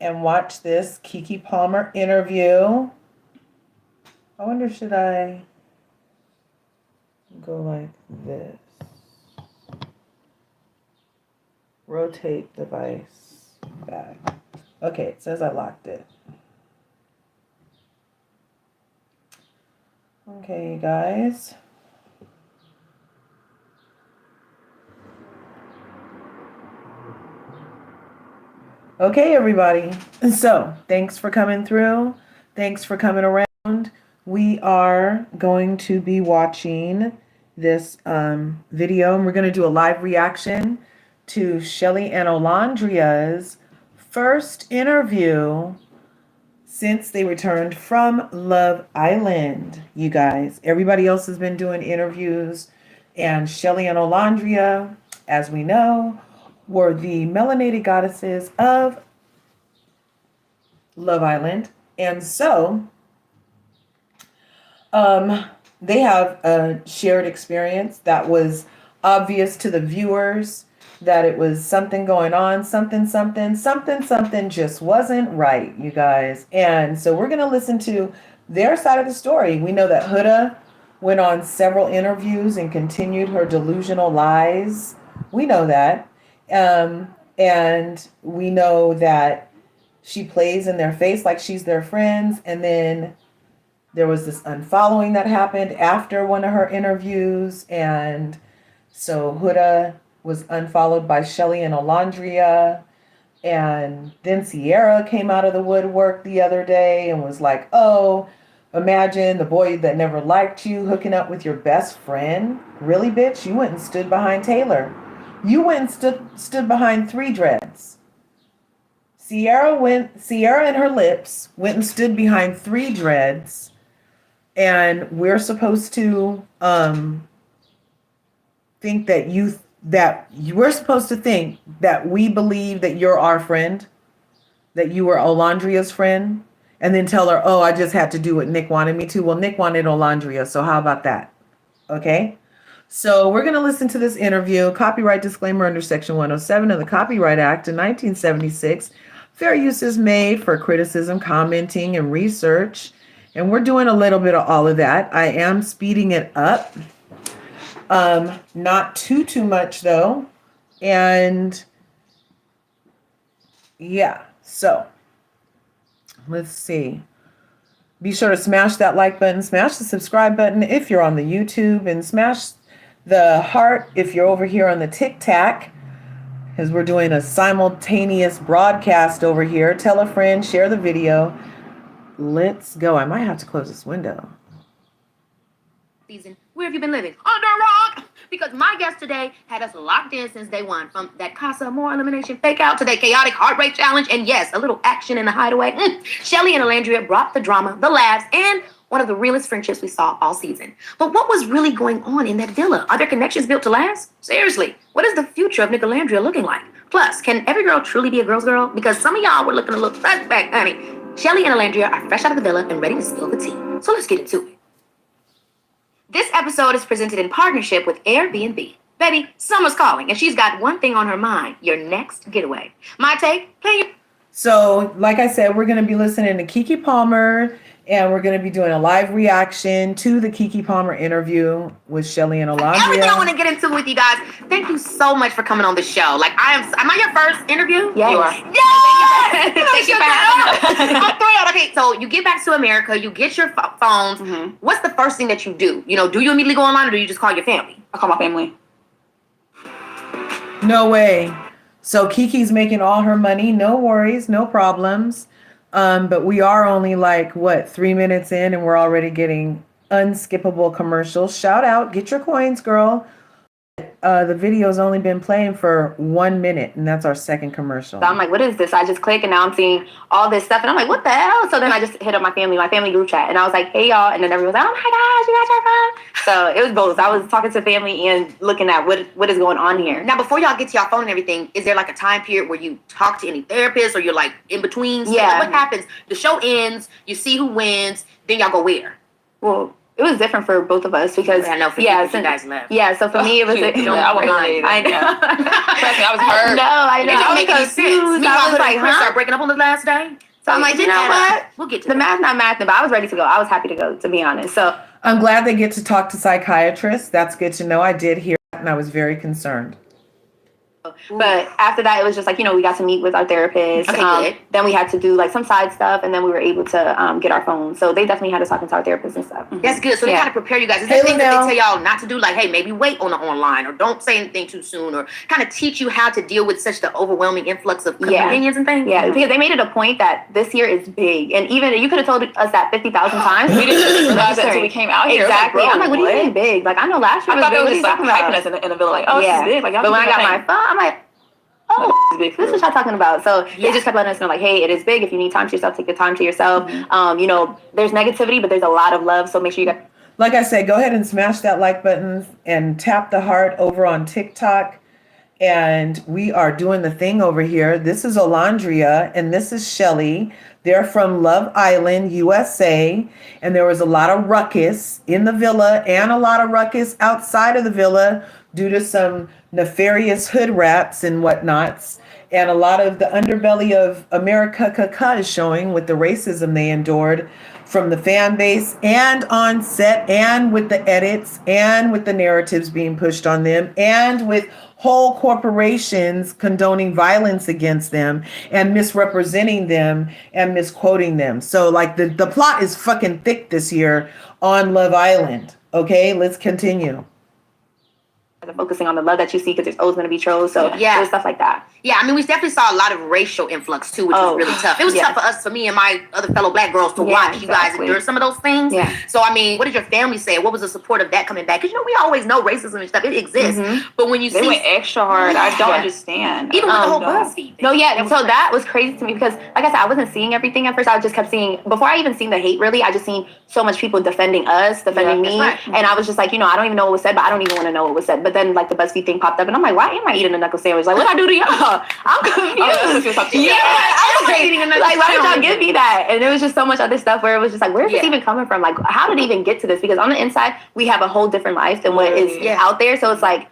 and watch this Keke Palmer interview. I wonder, should I go like this? Rotate device back. Okay, it says I locked it. Okay, you guys. Okay, everybody. So, thanks for coming through. Thanks for coming around. We are going to be watching this video, and we're going to do a live reaction to Chelley and Olandria's first interview since they returned from Love Island, you guys. Everybody else has been doing interviews, and Chelley and Olandria, as we know, were the melanated goddesses of Love Island. And so they have a shared experience that was obvious to the viewers, that it was something going on, something just wasn't right, you guys. And so we're going to listen to their side of the story. We know that Huda went on several interviews and continued her delusional lies. We know that. And we know that she plays in their face like she's their friends. And then there was this unfollowing that happened after one of her interviews. And so Huda was unfollowed by Chelley and Olandria. And then Sierra came out of the woodwork the other day and was like, oh, imagine the boy that never liked you hooking up with your best friend. Really, bitch? You went and stood behind Taylor. You went and stood behind 3 dreads. Sierra and her lips went and stood behind 3 dreads. And we're supposed to think we're supposed to think that we believe that you're our friend, that you were Olandria's friend, and then tell her, oh, I just had to do what Nick wanted me to. Well, Nick wanted Olandria, so how about that? Okay? So we're going to listen to this interview. Copyright disclaimer under Section 107 of the Copyright Act in 1976. Fair use is made for criticism, commenting, and research. And we're doing a little bit of all of that. I am speeding it up. Not too much, though. And yeah, so let's see. Be sure to smash that like button, smash the subscribe button if you're on the YouTube, and smash the heart if you're over here on the TikTok, because we're doing a simultaneous broadcast over here. Tell a friend, share the video. Let's go. I might have to close this window. Season. Where have you been living? Under a rock! Because my guest today had us locked in since day one, from that Casa More elimination fake out to that chaotic heart rate challenge, and yes, a little action in the hideaway. Chelley and Olandria brought the drama, the laughs, and one of the realest friendships we saw all season. But what was really going on in that villa? Are there connections built to last? Seriously, what is the future of Nick Olandria looking like? Plus, can every girl truly be a girl's girl? Because some of y'all were looking a little suspect, honey. Chelley and Olandria are fresh out of the villa and ready to spill the tea. So let's get into it. This episode is presented in partnership with Airbnb. Baby, summer's calling, and she's got one thing on her mind: your next getaway. My take, play your... So, like I said, we're going to be listening to Keke Palmer, and we're going to be doing a live reaction to the Keke Palmer interview with Chelley and Olandria. Everything I want to get into with you guys. Thank you so much for coming on the show. Like, am I your first interview? Yes. You are. Yes! Thank you for having me. I'm thrilled. Okay, so you get back to America, you get your phones. Mm-hmm. What's the first thing that you do? You know, do you immediately go online, or do you just call your family? I call my family. No way. So Keke's making all her money. No worries, no problems. But we are only 3 minutes in, and we're already getting unskippable commercials. Shout out, get your coins, girl. The video's only been playing for 1 minute, and that's our second commercial. So I'm like, what is this? I just click, and now I'm seeing all this stuff, and I'm like, what the hell? So then I just hit up my family group chat, and I was like, hey, y'all. And then everyone's like, oh, my gosh, you got your phone? So it was both. I was talking to family and looking at what is going on here. Now, before y'all get to your phone and everything, is there like a time period where you talk to any therapists, or you're like in between? Yeah. What happens? The show ends, you see who wins, then y'all go where? Well, it was different for both of us because I know for you guys left. Yeah, so for me it was I won't lie. I know. Trust me, I was hurt. I know. It didn't make any sense. I was like, start breaking up on the last day. So I'm like, you know what? We'll get to the math, not math, but I was ready to go. I was happy to go, to be honest. So I'm glad they get to talk to psychiatrists. That's good to know. I did hear that, and I was very concerned. but after that, it was just like, we got to meet with our therapist. Okay, good. Then we had to do like some side stuff, and then we were able to get our phones. So they definitely had us talking to our therapist and stuff. That's good. So they kind of prepare you guys. Is there things that they tell y'all not to do? Like, hey, maybe wait on the online, or don't say anything too soon, or kind of teach you how to deal with such the overwhelming influx of opinions and things? Yeah, because they made it a point that this year is big. And even, you could have told us that 50,000 times. We didn't realize that until we came out here. Exactly. Like, I'm like, what do you mean big? Like, I know last year I thought big. they were just like hyping us in the villa, like, oh, this is big. Like, but when I got my phone, I'm like, oh, this is what y'all talking about. So they just kept letting us know, like, hey, it is big. If you need time to yourself, take the time to yourself. There's negativity, but there's a lot of love. So make sure you got. Like I said, go ahead and smash that like button and tap the heart over on TikTok. And we are doing the thing over here. This is Olandria and this is Chelley. They're from Love Island, USA. And there was a lot of ruckus in the villa and a lot of ruckus outside of the villa due to some nefarious hood rats and whatnots. And a lot of the underbelly of America Keke is showing with the racism they endured from the fan base and on set and with the edits and with the narratives being pushed on them and with whole corporations condoning violence against them and misrepresenting them and misquoting them. So like the plot is fucking thick this year on Love Island. Okay, let's continue. Focusing on the love that you see because there's always going to be trolls. So there's stuff like that. Yeah, I mean, we definitely saw a lot of racial influx too, which was really tough. It was tough for me and my other fellow Black girls to watch you guys endure some of those things. Yeah. So, I mean, what did your family say? What was the support of that coming back? Because, we always know racism and stuff. It exists. But when you they went extra hard. I don't understand. Even with the whole BuzzFeed thing. So that was crazy to me because, like I said, I wasn't seeing everything at first. I just kept seeing, before I even seen the hate, really, I just seen so much people defending us, defending me. Right. And I was just like, I don't even know what was said, but I don't even want to know what was said. But then, like, the BuzzFeed thing popped up, and I'm like, why am I eating a knuckle sandwich? Like, what I do to y'all? I'm confused. I was eating a knuckle sandwich. Like, why did y'all give me that? And there was just so much other stuff where it was just like, where is this even coming from? Like, how did it even get to this? Because on the inside, we have a whole different life than what is out there. So it's like,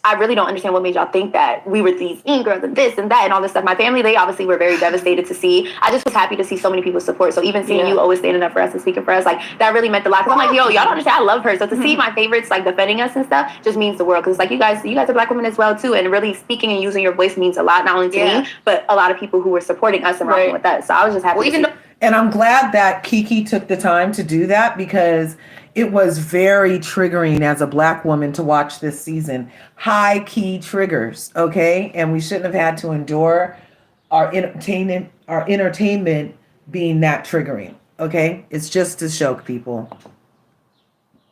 I really don't understand what made y'all think that we were these mean girls and this and that and all this stuff. My family, they obviously were very devastated to see. I just was happy to see so many people support. So even seeing you always standing up for us and speaking for us, like, that really meant a lot. Because I'm like, y'all don't understand. I love her. So to see my favorites, like, defending us and stuff just means the world. Because, like, you guys are Black women as well, too. And really speaking and using your voice means a lot, not only to me, but a lot of people who were supporting us and rocking with us. So I was just happy to see. And I'm glad that Keke took the time to do that because it was very triggering as a Black woman to watch this season. High key triggers, okay? And we shouldn't have had to endure our entertainment being that triggering, okay? It's just to shock people.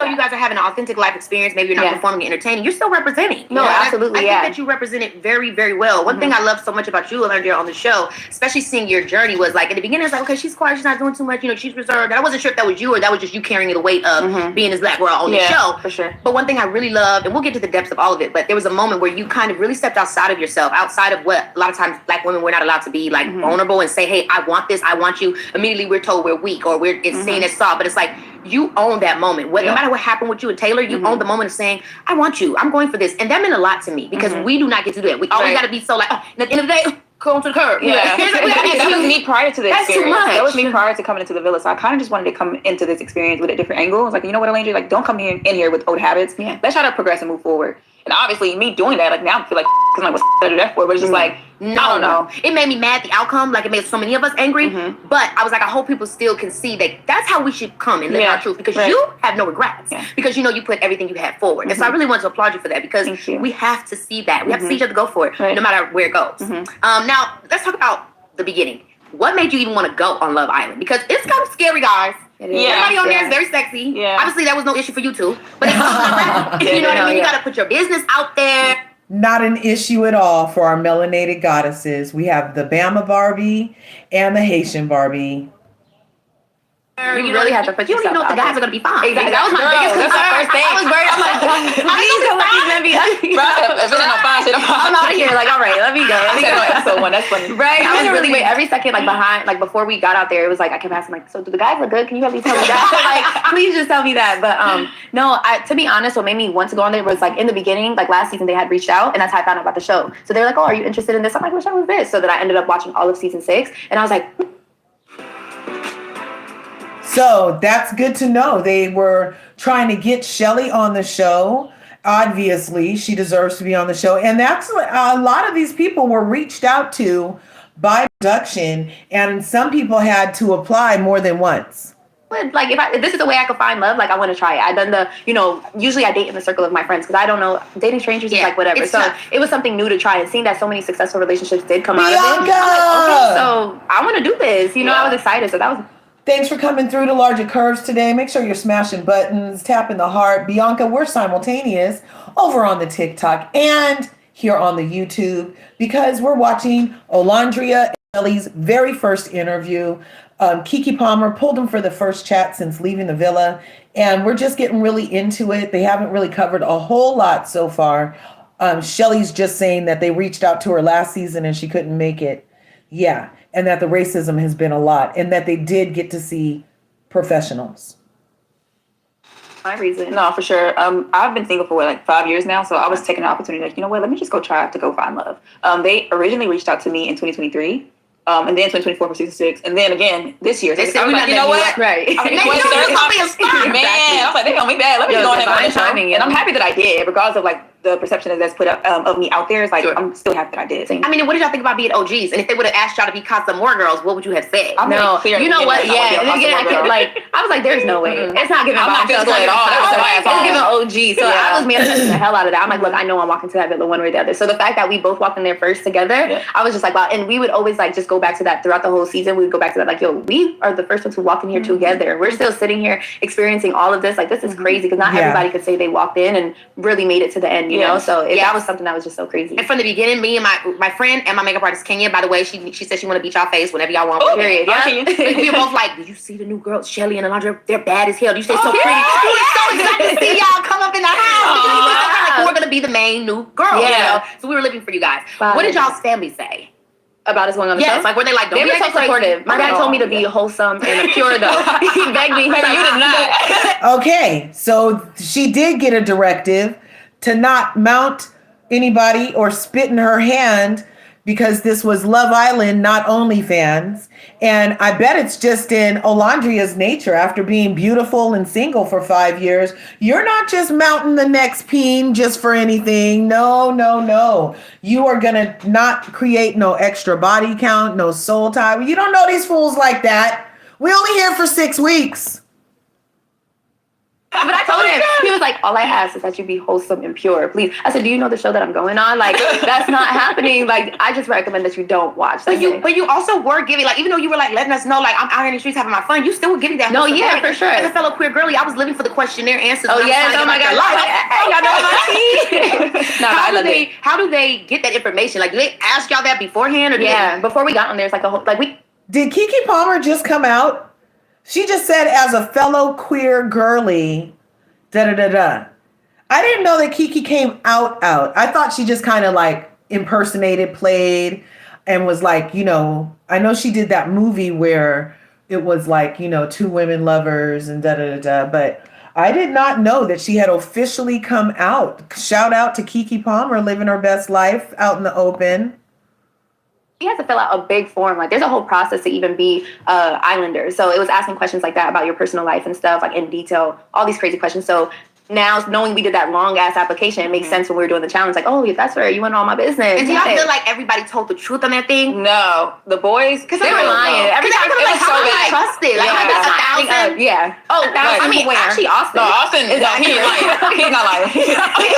You guys are having an authentic life experience. Maybe you're not performing and entertaining. You're still representing. No, absolutely. I think that you represent it very, very well. One thing I love so much about you, Olandria, on the show, especially seeing your journey, was like, at the beginning, it's like, okay, she's quiet, she's not doing too much, she's reserved. And I wasn't sure if that was you or that was just you carrying the weight of being this Black girl on the show. For sure. But one thing I really loved, and we'll get to the depths of all of it, but there was a moment where you kind of really stepped outside of yourself, outside of what a lot of times Black women were not allowed to be, like, vulnerable and say, hey, I want this, I want you. Immediately we're told we're weak or it's seen as soft. But it's like, you own that moment. No matter what happened with you and Taylor, you own the moment of saying, I want you. I'm going for this. And that meant a lot to me because we do not get to do that. We always got to be so like, at the end of the day, go on to the curb. Yeah. That was me prior to the experience. Too much. That was me prior to coming into the villa. So I kind of just wanted to come into this experience with a different angle. I was like, you know what, Olandria? Like, don't come in here with old habits. Yeah. Let's try to progress and move forward. And obviously, me doing that, like, now I feel like, because I'm like, what's I do that for? But it's just like, I don't know. It made me mad, the outcome. Like, it made so many of us angry. But I was like, I hope people still can see that that's how we should come and live our truth. Because you have no regrets. Yeah. Because you put everything you had forward. And so I really want to applaud you for that. Because we have to see that. We have to see each other go for it. No matter where it goes. Now, let's talk about the beginning. What made you even want to go on Love Island? Because it's kind of scary, guys. Everybody on there is very sexy. Yeah. Obviously, that was no issue for you two. But it's you know what I mean? You got to put your business out there. Not an issue at all for our melanated goddesses. We have the Bama Barbie and the Haitian Barbie. You really have to put You don't even know if the yourself guys are out gonna be fine. Exactly. That was my biggest That's concern. my first thing. I was worried. I'm like, please don't let these men be ugly. Bro, if it's no fine shit, I'm out of here. Like, all right, let me go. I said on episode 1. That's funny. Right, I was really really- wait every second, like behind, like before we got out there, it was like I kept asking, like, so do the guys look good? Can you help me tell me that? Like, please just tell me that. But no, to be honest, what made me want to go on there was like in the beginning, like last season, they had reached out, and that's how I found out about the show. So they were like, oh, are you interested in this? I'm like, what show is this? So then I ended up watching all of season 6, and I was like, So that's good to know. They were trying to get Chelley on the show. Obviously, she deserves to be on the show. And that's a lot of these people were reached out to by production, and some people had to apply more than once. like if this is the way I could find love, like I want to try it. I done usually I date in the circle of my friends because I don't know, dating strangers is like whatever. So it was something new to try, and seeing that so many successful relationships did come out of it. I'm like, okay, so I want to do this. I was excited. So that was. Thanks for coming through to LRGA Curves today. Make sure you're smashing buttons, tapping the heart. Bianca, we're simultaneous over on the TikTok and here on the YouTube because we're watching Olandria and Chelley's very first interview. Keke Palmer pulled them for the first chat since leaving the villa, and we're just getting really into it. They haven't really covered a whole lot so far. Chelley's just saying that they reached out to her last season and she couldn't make it. Yeah. And that the racism has been a lot, and that they did get to see professionals. My reason. No, for sure. I've been single for like 5 years now, so I was taking the opportunity, like, you know what, let me just go try to go find love. They originally reached out to me in 2023. And then 2024 for season 6, and then again this year. They said, I was like, you know what? Right. I was like, what's the third time? Man, I was like, they gonna be bad. Let me go ahead and go on the show. timing, And I'm happy that I did, regardless of like the perception that's put up of me out there. It's like I'm still happy that I did. I mean, what did y'all think about being OGs? And if they would have asked y'all to be Casa More Girls, what would you have said? I'm No, clear you know what? that I Yeah, and would be a again, Casa More girl. I was like, there's no way. It's not giving I'm not bombshell, physical at all. That was my It's fault. giving OG. So Yeah. I was manifesting the hell out of that. I'm like, look, I know I'm walking to that villa one way or the other. So the fact that we both walked in there first together, I was just like, wow. And we would always like just go back to that throughout the whole season. We would go back to that, like, yo, we are the first ones who walked in here together. We're still sitting here experiencing all of this. Like, this is crazy because not everybody could say they walked in and really made it to the end, you know? So that was something that was just so crazy. And from the beginning, me and my friend and my makeup artist Kenya, by the way, she said she want to beat y'all face whenever y'all want. Period. Yeah. We were both like, did you see the new girls, Chelley and Olandria? They're bad as hell. You stay so pretty. We were so excited to see y'all come up in the house. Because we felt like we're gonna be the main new girl. You know? So we were living for you guys. What did y'all's family say about us going on the show? Yes, like were they like, don't they be were so acting crazy? supportive. My dad told me to be wholesome and pure though. He begged me. He's like, You did not. Okay, so she did get a directive to not mount anybody or spit in her hand because this was Love Island, not OnlyFans. And I bet it's just in Olandria's nature after being beautiful and single for 5 years. You're not just mounting the next peen just for anything. No, no, no. You are going to not create no extra body count, no soul tie. You don't know these fools like that. We only here for 6 weeks. But I told him, he was like, all I ask is that you be wholesome and pure, please. I said, do you know the show that I'm going on? Like, that's not happening. Like, I just recommend that you don't watch. But you also were giving, like, even though you were like letting us know, like, I'm out here in the streets having my fun, you still were giving that. No, wholesome yeah, support. for sure. As a fellow queer girly, I was living for the questionnaire answers. Oh, yes. Oh, my God. Hey, y'all know my tea. How do they get that information? Like, do they ask y'all that beforehand? Or before we got on there, it's like a whole, like, Did Keke Palmer just come out? She just said, as a fellow queer girly, da-da-da-da. I didn't know that Keke came out. I thought she just kind of like impersonated, played, and was like, I know she did that movie where it was like, 2 women lovers and da-da-da-da, but I did not know that she had officially come out. Shout out to Keke Palmer living her best life out in the open. you have to fill out a big form. Like, there's a whole process to even be Islander. So it was asking questions like that about your personal life and stuff, like in detail, all these crazy questions. So now, knowing we did that long ass application, it makes sense when we were doing the challenge. Like, oh, yeah, that's right, you went all my business. And do y'all feel like everybody told the truth on that thing? No, the boys, because they were lying. Every time it was so bad. Trusted. Like, yeah. 1,000. Yeah. Oh, 1,000. I mean, actually, Austin. No, Austin is not lying. He's not lying.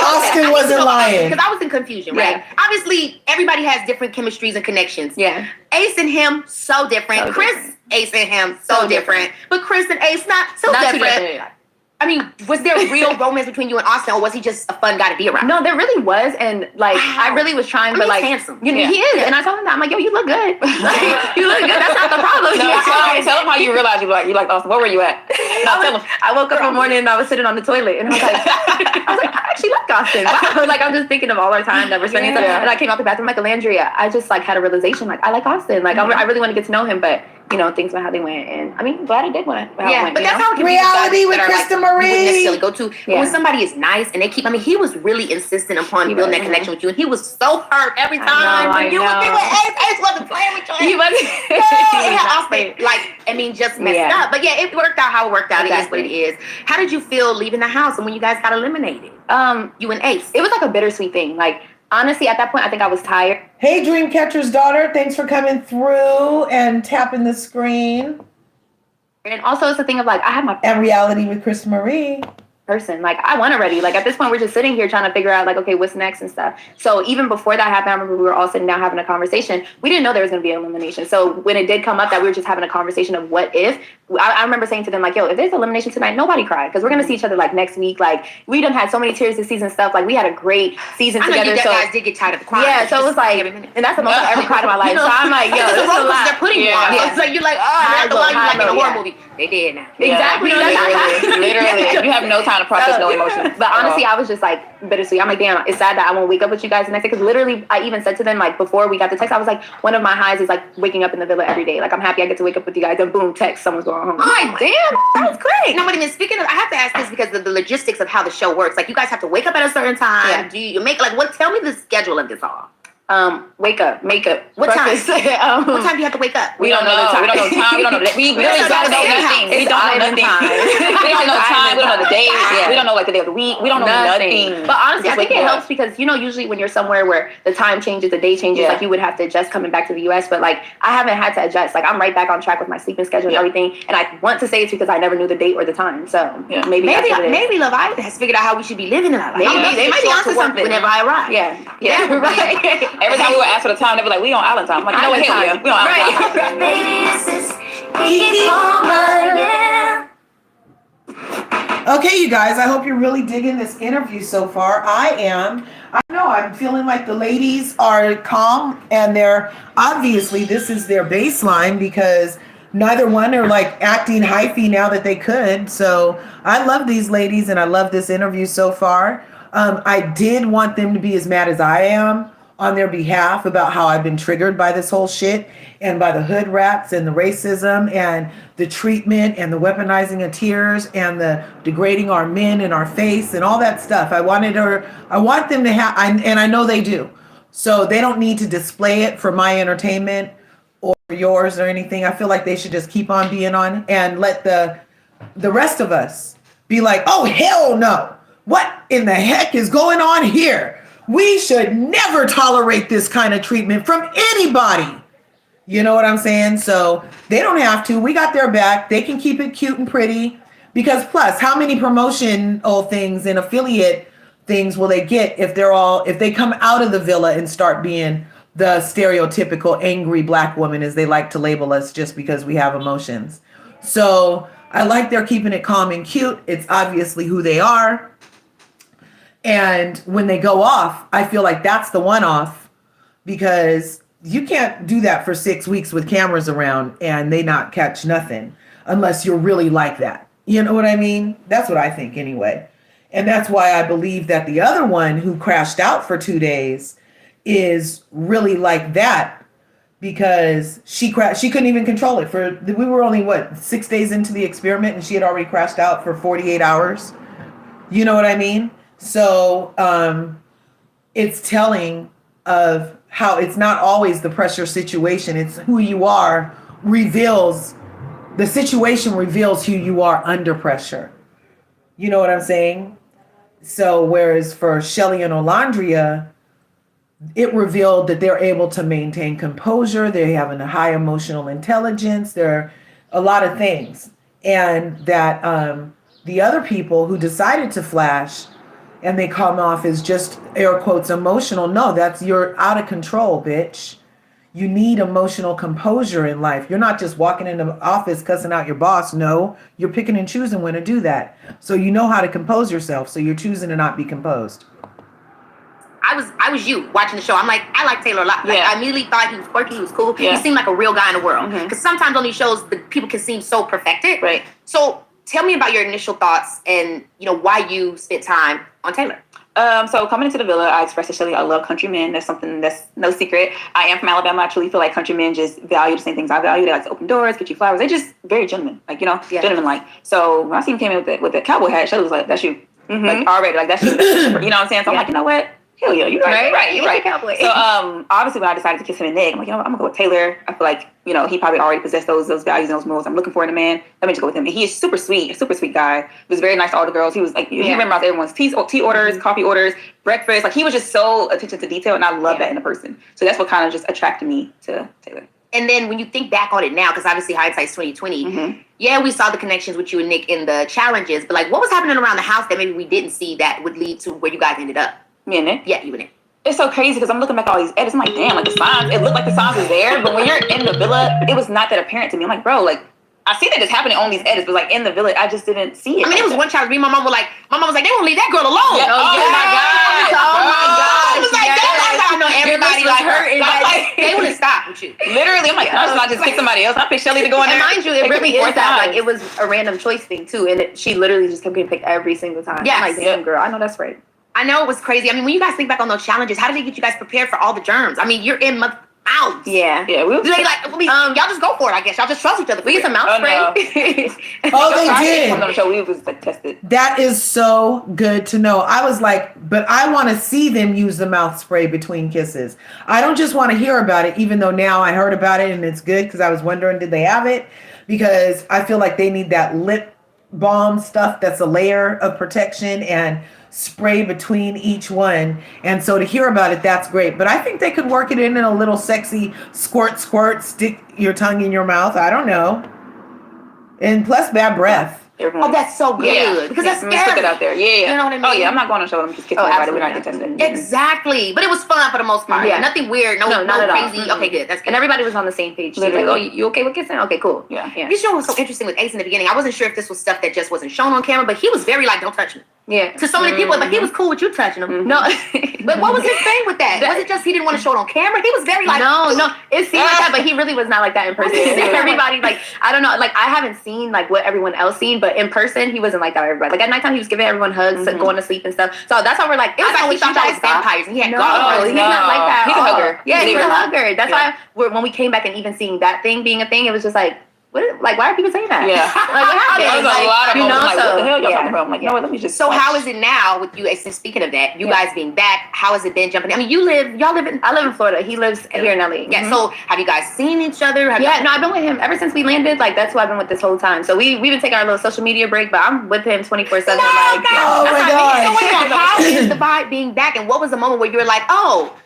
Austin wasn't lying. Because I was in confusion, right? Yeah. Obviously, everybody has different chemistries and connections. Yeah. Ace and him, so different. So Chris, different. Ace and him, so different. But Chris and Ace, not so Not too different. different. I mean, was there real romance between you and Austin, or was he just a fun guy to be around? No, there really was, and like I really was trying, but he's like handsome. he is, and I told him that I'm like, yo, you look good. Like, you look good. That's not the problem. No, tell him how you realize you like Austin? Where were you at? I woke up one morning and I was sitting on the toilet and I was like, I actually like Austin. Wow. Like, I'm just thinking of all our time that we're spending. Yeah. And I came out the bathroom like, Olandria, I just like had a realization, like, I like Austin. Like, I really want to get to know him, but you know, things went how they went. And I mean, glad it did went. Yeah, but that's how it can Reality be with that are, Krista like, Marie. You wouldn't necessarily go to. But Yeah. when somebody is nice and they keep, I mean, he was really insistent upon He building was, that connection with you, and he was so hurt every time. I You know. Ace wasn't playing with you. He wasn't. Yeah, it had Austin, like, I mean, just messed Yeah. up. But yeah, it worked out how it worked out. Exactly. It is what it is. How did you feel leaving the house and when you guys got eliminated? You and Ace. It was like a bittersweet thing. Like, honestly, at that point, I think I was tired. Hey, Dreamcatcher's daughter, thanks for coming through and tapping the screen. And also, it's a thing of like, I had my And Reality with Krista Marie. person. Like, I won already. Like, at this point, we're just sitting here trying to figure out, like, okay, what's next and stuff. So even before that happened, I remember we were all sitting down having a conversation. We didn't know there was going to be an elimination. So when it did come up that we were just having a conversation of what if, I remember saying to them, like, yo, if there's elimination tonight, nobody cried. Because we're going to see each other, like, next week. Like, we done had so many tears this season stuff. Like, we had a great season I know together. you So guys did get tired of the crying. yeah, so it was like, and that's the most I've ever cried in my life. You know, So I'm like, yo, it's this a is a roller coaster lot. they're putting you Yeah. on. Yeah. It's like, you're like, oh, High that's the low, one you high like in a low, horror yeah. movie. They did now. Exactly. Literally. You have no time to process no emotions. But honestly, I was just like bittersweet. I'm like, damn, it's sad that I won't wake up with you guys the next day. Because literally, I even said to them, like, before we got the text, I was like, one of my highs is like waking up in the villa every day. Like, I'm happy I get to wake up with you guys. And boom, text, someone's going home. Oh, Damn, that was great. No, but even speaking of, I have to ask this because of the logistics of how the show works. Like, you guys have to wake up at a certain time. Yeah. Do you make, like, what? Tell me the schedule of this all. Wake up, makeup. What time? breakfast. What time do you have to wake up? We don't know the time. We don't know time. We don't know. We really That's don't know what I'm nothing. saying. We don't know Island nothing. time. We don't know time. We don't know the days. Yeah. We don't know like the day of the week. We don't know nothing. But honestly, I Just think wake it up. helps because, you know, usually when you're somewhere where the time changes, the day changes, Yeah. like you would have to adjust coming back to the US. But like, I haven't had to adjust. Like, I'm right back on track with my sleeping schedule and Yeah. everything. And I want to say it's because I never knew the date or the time. So Yeah. maybe that's what it is. Maybe Love Island has figured out how we should be living in our life. Maybe. I would love to They just might be show up onto to work something. whenever I arrive. Yeah. Yeah, right. Every time we would ask for the time, they be like, "We on Island time." I'm like, you know what? Island Hell time. yeah, we on Island time. Okay, you guys, I hope you're really digging this interview so far. I am. I know I'm feeling like the ladies are calm and they're obviously this is their baseline because neither one are like acting hyphy now that they could. So I love these ladies and I love this interview so far. I did want them to be as mad as I am on their behalf about how I've been triggered by this whole shit and by the hood rats and the racism and the treatment and the weaponizing of tears and the degrading our men in our face and all that stuff. I want them to have, and I know they do. So they don't need to display it for my entertainment or yours or anything. I feel like they should just keep on being on and let the rest of us be like, oh, hell no. What in the heck is going on here? We should never tolerate this kind of treatment from anybody. You know what I'm saying? So they don't have to. We got their back. They can keep it cute and pretty. Because plus, how many promotional things and affiliate things will they get if they come out of the villa and start being the stereotypical angry black woman, as they like to label us, just because we have emotions. So I like they're keeping it calm and cute. It's obviously who they are. And when they go off, I feel like that's the one off, because you can't do that for 6 weeks with cameras around and they not catch nothing unless you're really like that. You know what I mean? That's what I think anyway. And that's why I believe that the other one who crashed out for 2 days is really like that, because she couldn't even control it. We were only 6 days into the experiment and she had already crashed out for 48 hours. You know what I mean? So it's telling of how it's not always the pressure situation. It's who you are the situation reveals who you are under pressure. You know what I'm saying? So whereas for Chelley and Olandria, it revealed that they're able to maintain composure. They have a high emotional intelligence. There are a lot of things. And that the other people who decided to flash and they come off as just air quotes emotional. No, you're out of control, bitch. You need emotional composure in life. You're not just walking in the office cussing out your boss. No, you're picking and choosing when to do that. So you know how to compose yourself. So you're choosing to not be composed. I was you watching the show. I'm like, I like Taylor a lot. Like, I immediately thought he was quirky, he was cool. He seemed like a real guy in the world. Because sometimes on these shows, the people can seem so perfected. Right. So tell me about your initial thoughts and why you spent time on Taylor. So coming into the villa, I expressed to Chelley, I love country men. That's something that's no secret. I am from Alabama. I truly feel like country men just value the same things I value. They like to open doors, get you flowers. They're just very gentlemen, gentleman-like. So when I seen him came in with the cowboy hat, Chelley was like, that's you. Like already, like that's you. You know what I'm saying? So I'm like, you know what? Hell yeah, you're right. You're right. Cowboy. So obviously when I decided to kiss him in the neck, I'm like, I'm gonna go with Taylor. I feel like, he probably already possessed those values and those morals I'm looking for in a man. Let me just go with him. And he is super sweet guy. He was very nice to all the girls. He was like, he memorized everyone's tea orders, coffee orders, breakfast. Like he was just so attention to detail, and I love that in a person. So that's what kind of just attracted me to Taylor. And then when you think back on it now, because obviously hindsight's 2020, we saw the connections with you and Nick in the challenges, but like what was happening around the house that maybe we didn't see that would lead to where you guys ended up? Me and Nick? Yeah, you and Nick. It's so crazy because I'm looking back at all these edits. I'm like, damn, like the signs, it looked like the signs was there, but when you're in the villa, it was not that apparent to me. I'm like, bro, like, I see that it's happening on these edits, but like in the villa, I just didn't see it. I mean, it was one challenge. Me and my mom was like, they won't leave that girl alone. Yeah. Oh my God. I was like, I know everybody like hurting. Like, they wouldn't stop with you. Literally, I'm like, I just pick somebody else. I pick Chelley to go in there. And mind you, it really is that. Like, it was a random choice thing too, and she literally just kept getting picked every single time. Yes. I'm like, damn, girl, I know that's right. I know it was crazy. I mean, when you guys think back on those challenges, how did they get you guys prepared for all the germs? I mean, you're in mouths. Yeah. Do they y'all just go for it, I guess. Y'all just trust each other. We get some mouth spray. Oh, they did. On the show, we was like tested. That is so good to know. I was like, but I want to see them use the mouth spray between kisses. I don't just want to hear about it, even though now I heard about it and it's good because I was wondering, did they have it? Because I feel like they need that lip balm stuff that's a layer of protection and spray between each one. And so to hear about it, that's great. But I think they could work it in a little sexy squirt, stick your tongue in your mouth. I don't know. And plus bad breath. Everyone. Oh, that's so good. Because that's scary. Stick it out there. Yeah. You know what I mean? Oh, yeah. I'm not going to show them just kissing everybody. We're not getting tested. Exactly. But it was fun for the most part. Yeah. Nothing weird. No, not at all. crazy. Okay, good. That's good. And everybody was on the same page. She was like, oh, you okay with kissing? Okay, cool. Yeah. This show was so interesting with Ace in the beginning. I wasn't sure if this was stuff that just wasn't shown on camera, but he was very like, don't touch me. Yeah. To so many people, but he was cool with you touching him. No. But what was his thing with that? Was it just he didn't want to show it on camera? He was very like... No. It seemed like that, but he really was not like that in person. Everybody, like, I don't know. Like, I haven't seen, like, what everyone else seen, but in person, he wasn't like that with everybody. Like, at nighttime, he was giving everyone hugs, going to sleep and stuff. So that's why we're like... It was like we thought y'all was vampires, and he had No, he's not like that. He's a hugger. Yeah, he's a hugger. That's why when we came back and even seeing that thing being a thing, it was just like... why are people saying that? Yeah. Like, what happened? There was a lot of moments like, what the hell y'all yeah. talking about? I'm like, let me just... So how is it now with you, speaking of that, you guys being back, how has it been jumping? I mean, I live in Florida. He lives here in LA. Yeah, so have you guys seen each other? I've been with him ever since we landed. Like, that's who I've been with this whole time. So we've been taking our little social media break, but I'm with him 24/7. Oh my God. So wait, how is the vibe being back? And what was the moment where you were like, oh,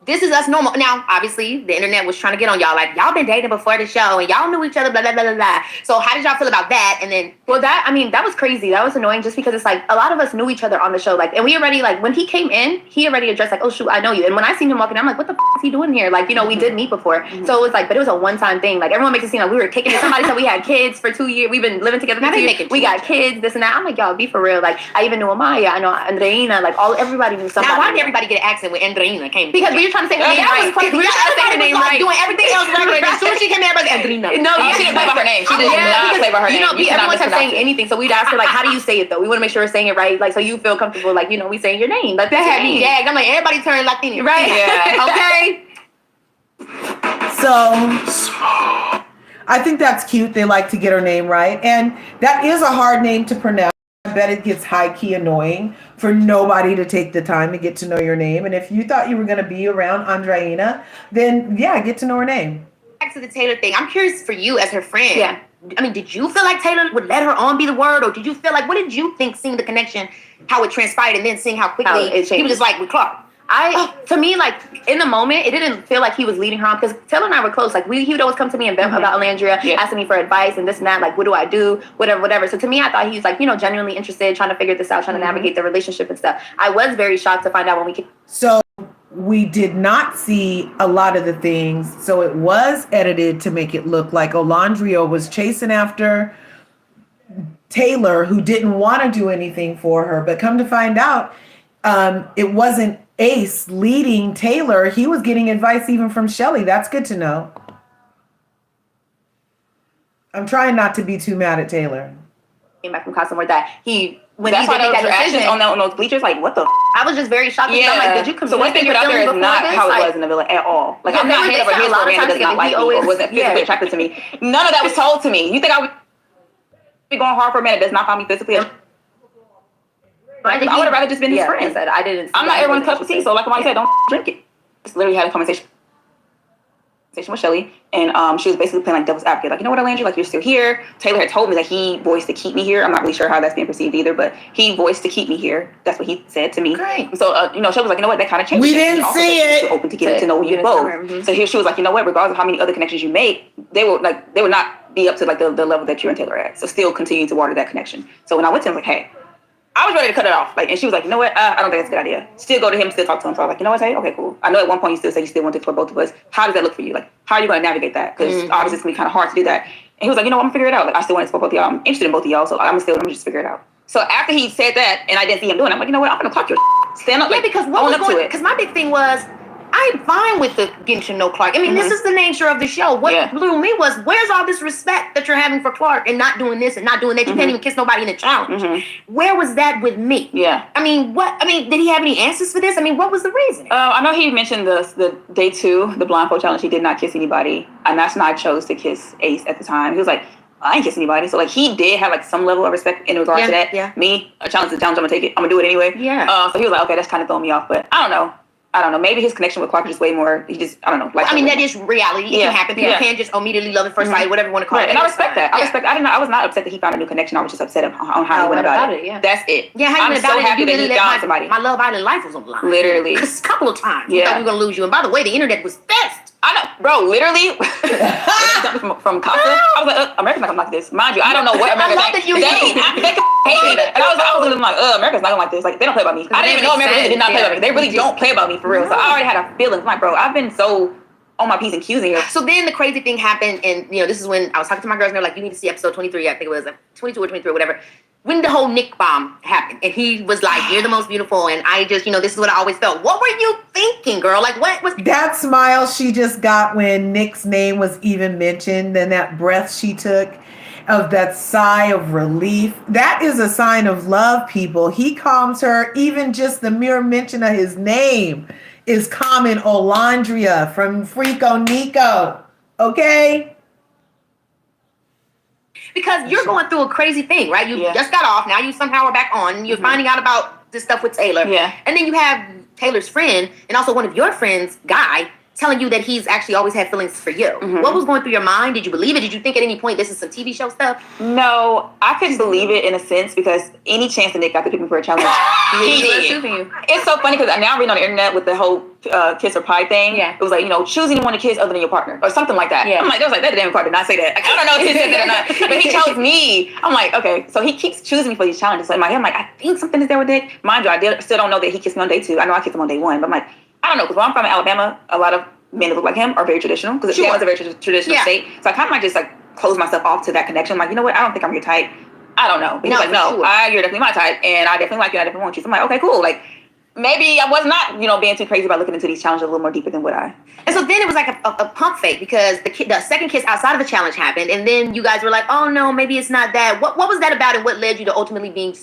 this is us normal. Now, obviously, the internet was trying to get on y'all. Like, y'all been dating before the show, and y'all knew each other, blah, blah, blah, blah, blah. So how did y'all feel about that? And then... Well, that was crazy. That was annoying just because it's like, a lot of us knew each other on the show. Like, and we already, like, when he came in, he already addressed, like, oh, shoot, I know you. And when I seen him walking, I'm like, what the is he doing here? Like, we did meet before. So it was like, but it was a one-time thing. Like, everyone makes it seem like we were kicking it. Somebody said we had kids for 2 years. We've been living together for 2 years. We got kids, this and that. I'm like, y'all, be for real. Like, I even knew Amaya. I know Andreina. Like, everybody knew somebody. Now, why did everybody get an accent when Andreina came? Because we were trying to say her name right. We were trying to say her name right. Doing everything else regular. As soon as she came in, everybody Andreina. No, she didn't play by her name. She did not play by her name. Everyone kept saying anything. So we'd ask her, like, how do you say it, though? We want to make sure we're saying it right. Like, so you feel comfortable, like, we saying your name. Like, that had me gagged. I'm like, everybody turned Latino. Right. Yeah. Okay. So I think that's cute. They like to get her name right. And that is a hard name to pronounce. I bet it gets high-key annoying for nobody to take the time to get to know your name. And if you thought you were going to be around Andreina, then, get to know her name. Back to the Taylor thing. I'm curious for you as her friend. Yeah. I mean, did you feel like Taylor would let her on be the word? Or did you feel like, what did you think, seeing the connection, how it transpired, and then seeing how quickly he was just like, with Clark? To me, like, in the moment, it didn't feel like he was leading her on, because Taylor and I were close. Like, he would always come to me and vent about Olandria, asking me for advice and this and that, like, what do I do, whatever. So to me, I thought he was, like, genuinely interested, trying to figure this out, trying to navigate the relationship and stuff. I was very shocked to find out when we could. So we did not see a lot of the things. So it was edited to make it look like Olandria was chasing after Taylor, who didn't want to do anything for her. But come to find out, it wasn't Ace leading Taylor, he was getting advice even from Chelley. That's good to know. I'm trying not to be too mad at Taylor. Came back from Casa where that he when That's he why did make those that reactions decision on those bleachers, like, what the I was just very shocked. Yeah. I'm like, did you so what's communicate being put your out there feelings is not before how this? it Like, was in the villa at all. Like, Yeah, I'm not they head over spent heels a lot for a of man that time does not together. like He me or always- wasn't physically yeah. attracted to me. None of that was told to me. You think I would be going hard for a man that does not find me physically attractive? I would have rather just been his friend. I didn't. I'm not everyone's cup of tea, so like I said, don't drink it. Just literally had a conversation with Chelley, and she was basically playing like devil's advocate. Like, you know what, Olandria, like, you're still here. Taylor had told me that he voiced to keep me here. I'm not really sure how that's being perceived either, but he voiced to keep me here. That's what he said to me. Great. So, Chelley was like, you know what, that kind of changed. We things. didn't He also see said it. You're open to getting to know you both. Mm-hmm. So she was like, you know what, regardless of how many other connections you make, they would not be up to like the level that you and Taylor are at. So still continue to water that connection. So when I went to him, I was like, hey, I was ready to cut it off. Like, and she was like, you know what? I don't think that's a good idea. Still go to him, still talk to him. So I was like, you know what? Okay, cool. I know at one point you still said you still want to explore both of us. How does that look for you? Like, how are you going to navigate that? Because obviously it's going to be kind of hard to do that. And he was like, you know, I'm going to figure it out. Like, I still want to explore both of y'all. I'm interested in both of y'all. So I'm just figure it out. So after he said that, and I didn't see him doing it, I'm like, you know what? I'm going to clock your stand up. Yeah, Like, because what own was up to going? it. Because my big thing was, I'm fine with the getting to know Clark. I mean, this is the nature of the show. What blew me was, where's all this respect that you're having for Clark and not doing this and not doing that? You can't even kiss nobody in the challenge. Where was that with me? Yeah. I mean, what? I mean, did he have any answers for this? I mean, what was the reason? I know he mentioned the day 2, the blindfold challenge. He did not kiss anybody, and that's when I chose to kiss Ace at the time. He was like, I ain't kiss anybody. So like he did have like some level of respect in regards to that. Yeah. Me, a challenge is a challenge. I'm gonna take it. I'm gonna do it anyway. Yeah. So he was like, okay, that's kind of throwing me off, but I don't know. Maybe his connection with Clark is just way more. He just, I don't know. Like, I mean, that is reality. It can happen. People can't just immediately love at first sight, whatever you want to call it. And I respect that. I was not upset that he found a new connection. I was just upset on how he went about it. Yeah. That's it. Yeah, how you went I'm about so it? happy You that really he let found somebody. my Love Island life was on the line. Literally. Because a couple of times we thought we were going to lose you. And by the way, the internet was fast. I know, bro, literally. from Casa, I was like, America's not gonna like this. Mind you, I don't know what America love that you they hate it. And I was literally like, America's not gonna like this. Like, they don't play about me. I didn't even know America really did not play about me. They really don't play about me for real. So I already had a feeling. I'm like, bro, I've been so on my P's and Q's in here. So then the crazy thing happened, and this is when I was talking to my girls, and they're like, you need to see episode 23. I think it was 22 or 23 or whatever. When the whole Nick bomb happened, and he was like, you're the most beautiful, and I just, this is what I always felt. What were you thinking, girl? Like, what was... That smile she just got when Nick's name was even mentioned, and that breath she took of that sigh of relief, that is a sign of love, people. He calms her. Even just the mere mention of his name is calming Olandria from Freako Nico. Okay? Because you're going through a crazy thing, right? You just got off. Now you somehow are back on. You're finding out about this stuff with Taylor. Yeah. And then you have Taylor's friend and also one of your friends, Guy, telling you that he's actually always had feelings for you. What was going through your mind? Did you believe it? Did you think at any point this is some TV show stuff? No, I couldn't believe it in a sense because any chance that Nick got to pick me for a challenge, he did. It's so funny because now I'm reading on the internet with the whole kiss or pie thing. Yeah. It was like, choose anyone to kiss other than your partner or something like that. Yeah. I'm like, that damn card did not say that. Like, I don't know if he said that or not, but he chose me. I'm like, okay, so he keeps choosing me for these challenges. So in my head, I'm like, I think something is there with Nick. Mind you, still don't know that he kissed me on day 2. I know I kissed him on day 1, but I'm like, I don't know, because where I'm from in Alabama, a lot of men that look like him are very traditional because it was a very traditional state. So I kind of might just like close myself off to that connection. I'm like, you know what? I don't think I'm your type. I don't know. But he's like, no, you're definitely my type, and I definitely like you. I definitely want you. So I'm like, okay, cool. Like, maybe I was not, being too crazy about looking into these challenges a little more deeper than what I. And so then it was like a pump fake because the second kiss outside of the challenge happened, and then you guys were like, oh no, maybe it's not that. What was that about, and what led you to ultimately being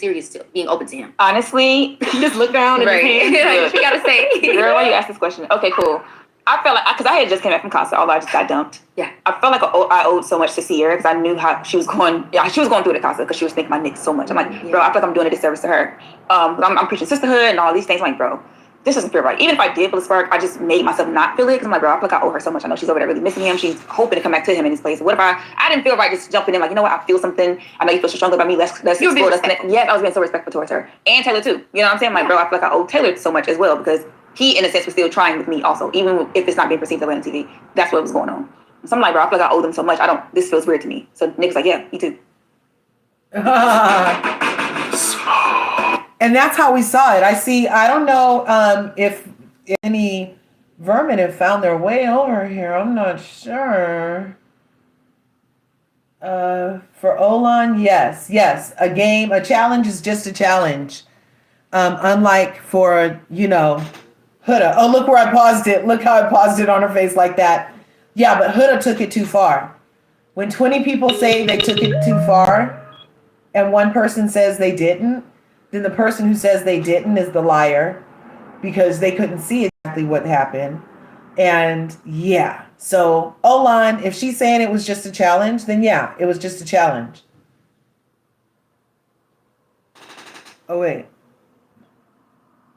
open to him? Honestly, Just look down and Right. you gotta say. Girl, why you ask this question? Okay, cool. I felt like, because I had just came back from concert, although I just got dumped. Yeah. I felt like I owed so much to Sierra because I knew how she was going. Yeah, she was going through the concert because she was thinking my Nick so much. I'm like, bro, I feel like I'm doing a disservice to her. I'm preaching sisterhood and all these things. I'm like, bro, this doesn't feel right. Even if I did feel a spark, I just made myself not feel it because I'm like, bro, I feel like I owe her so much. I know she's over there really missing him. She's hoping to come back to him in his place. What if I didn't feel right just jumping in, like, you know what, I feel something. I know you feel so strongly about me. Let's explore. Let's connect. Yeah, I was being so respectful towards her. And Taylor too. You know what I'm saying? I'm like, bro, I feel like I owe Taylor so much as well because he, in a sense, was still trying with me also, even if it's not being perceived that way on TV. That's what was going on. So I'm like, bro, I feel like I owe them so much. This feels weird to me. So Nick's like, yeah, me too. And that's how we saw it. I don't know if any vermin have found their way over here. I'm not sure. For Olan, yes. A challenge is just a challenge. Unlike for, Huda. Oh, look where I paused it. Look how I paused it on her face like that. Yeah, but Huda took it too far. When 20 people say they took it too far and one person says they didn't, then the person who says they didn't is the liar because they couldn't see exactly what happened. And yeah, so Olan, if she's saying it was just a challenge, then yeah, it was just a challenge. Oh, wait.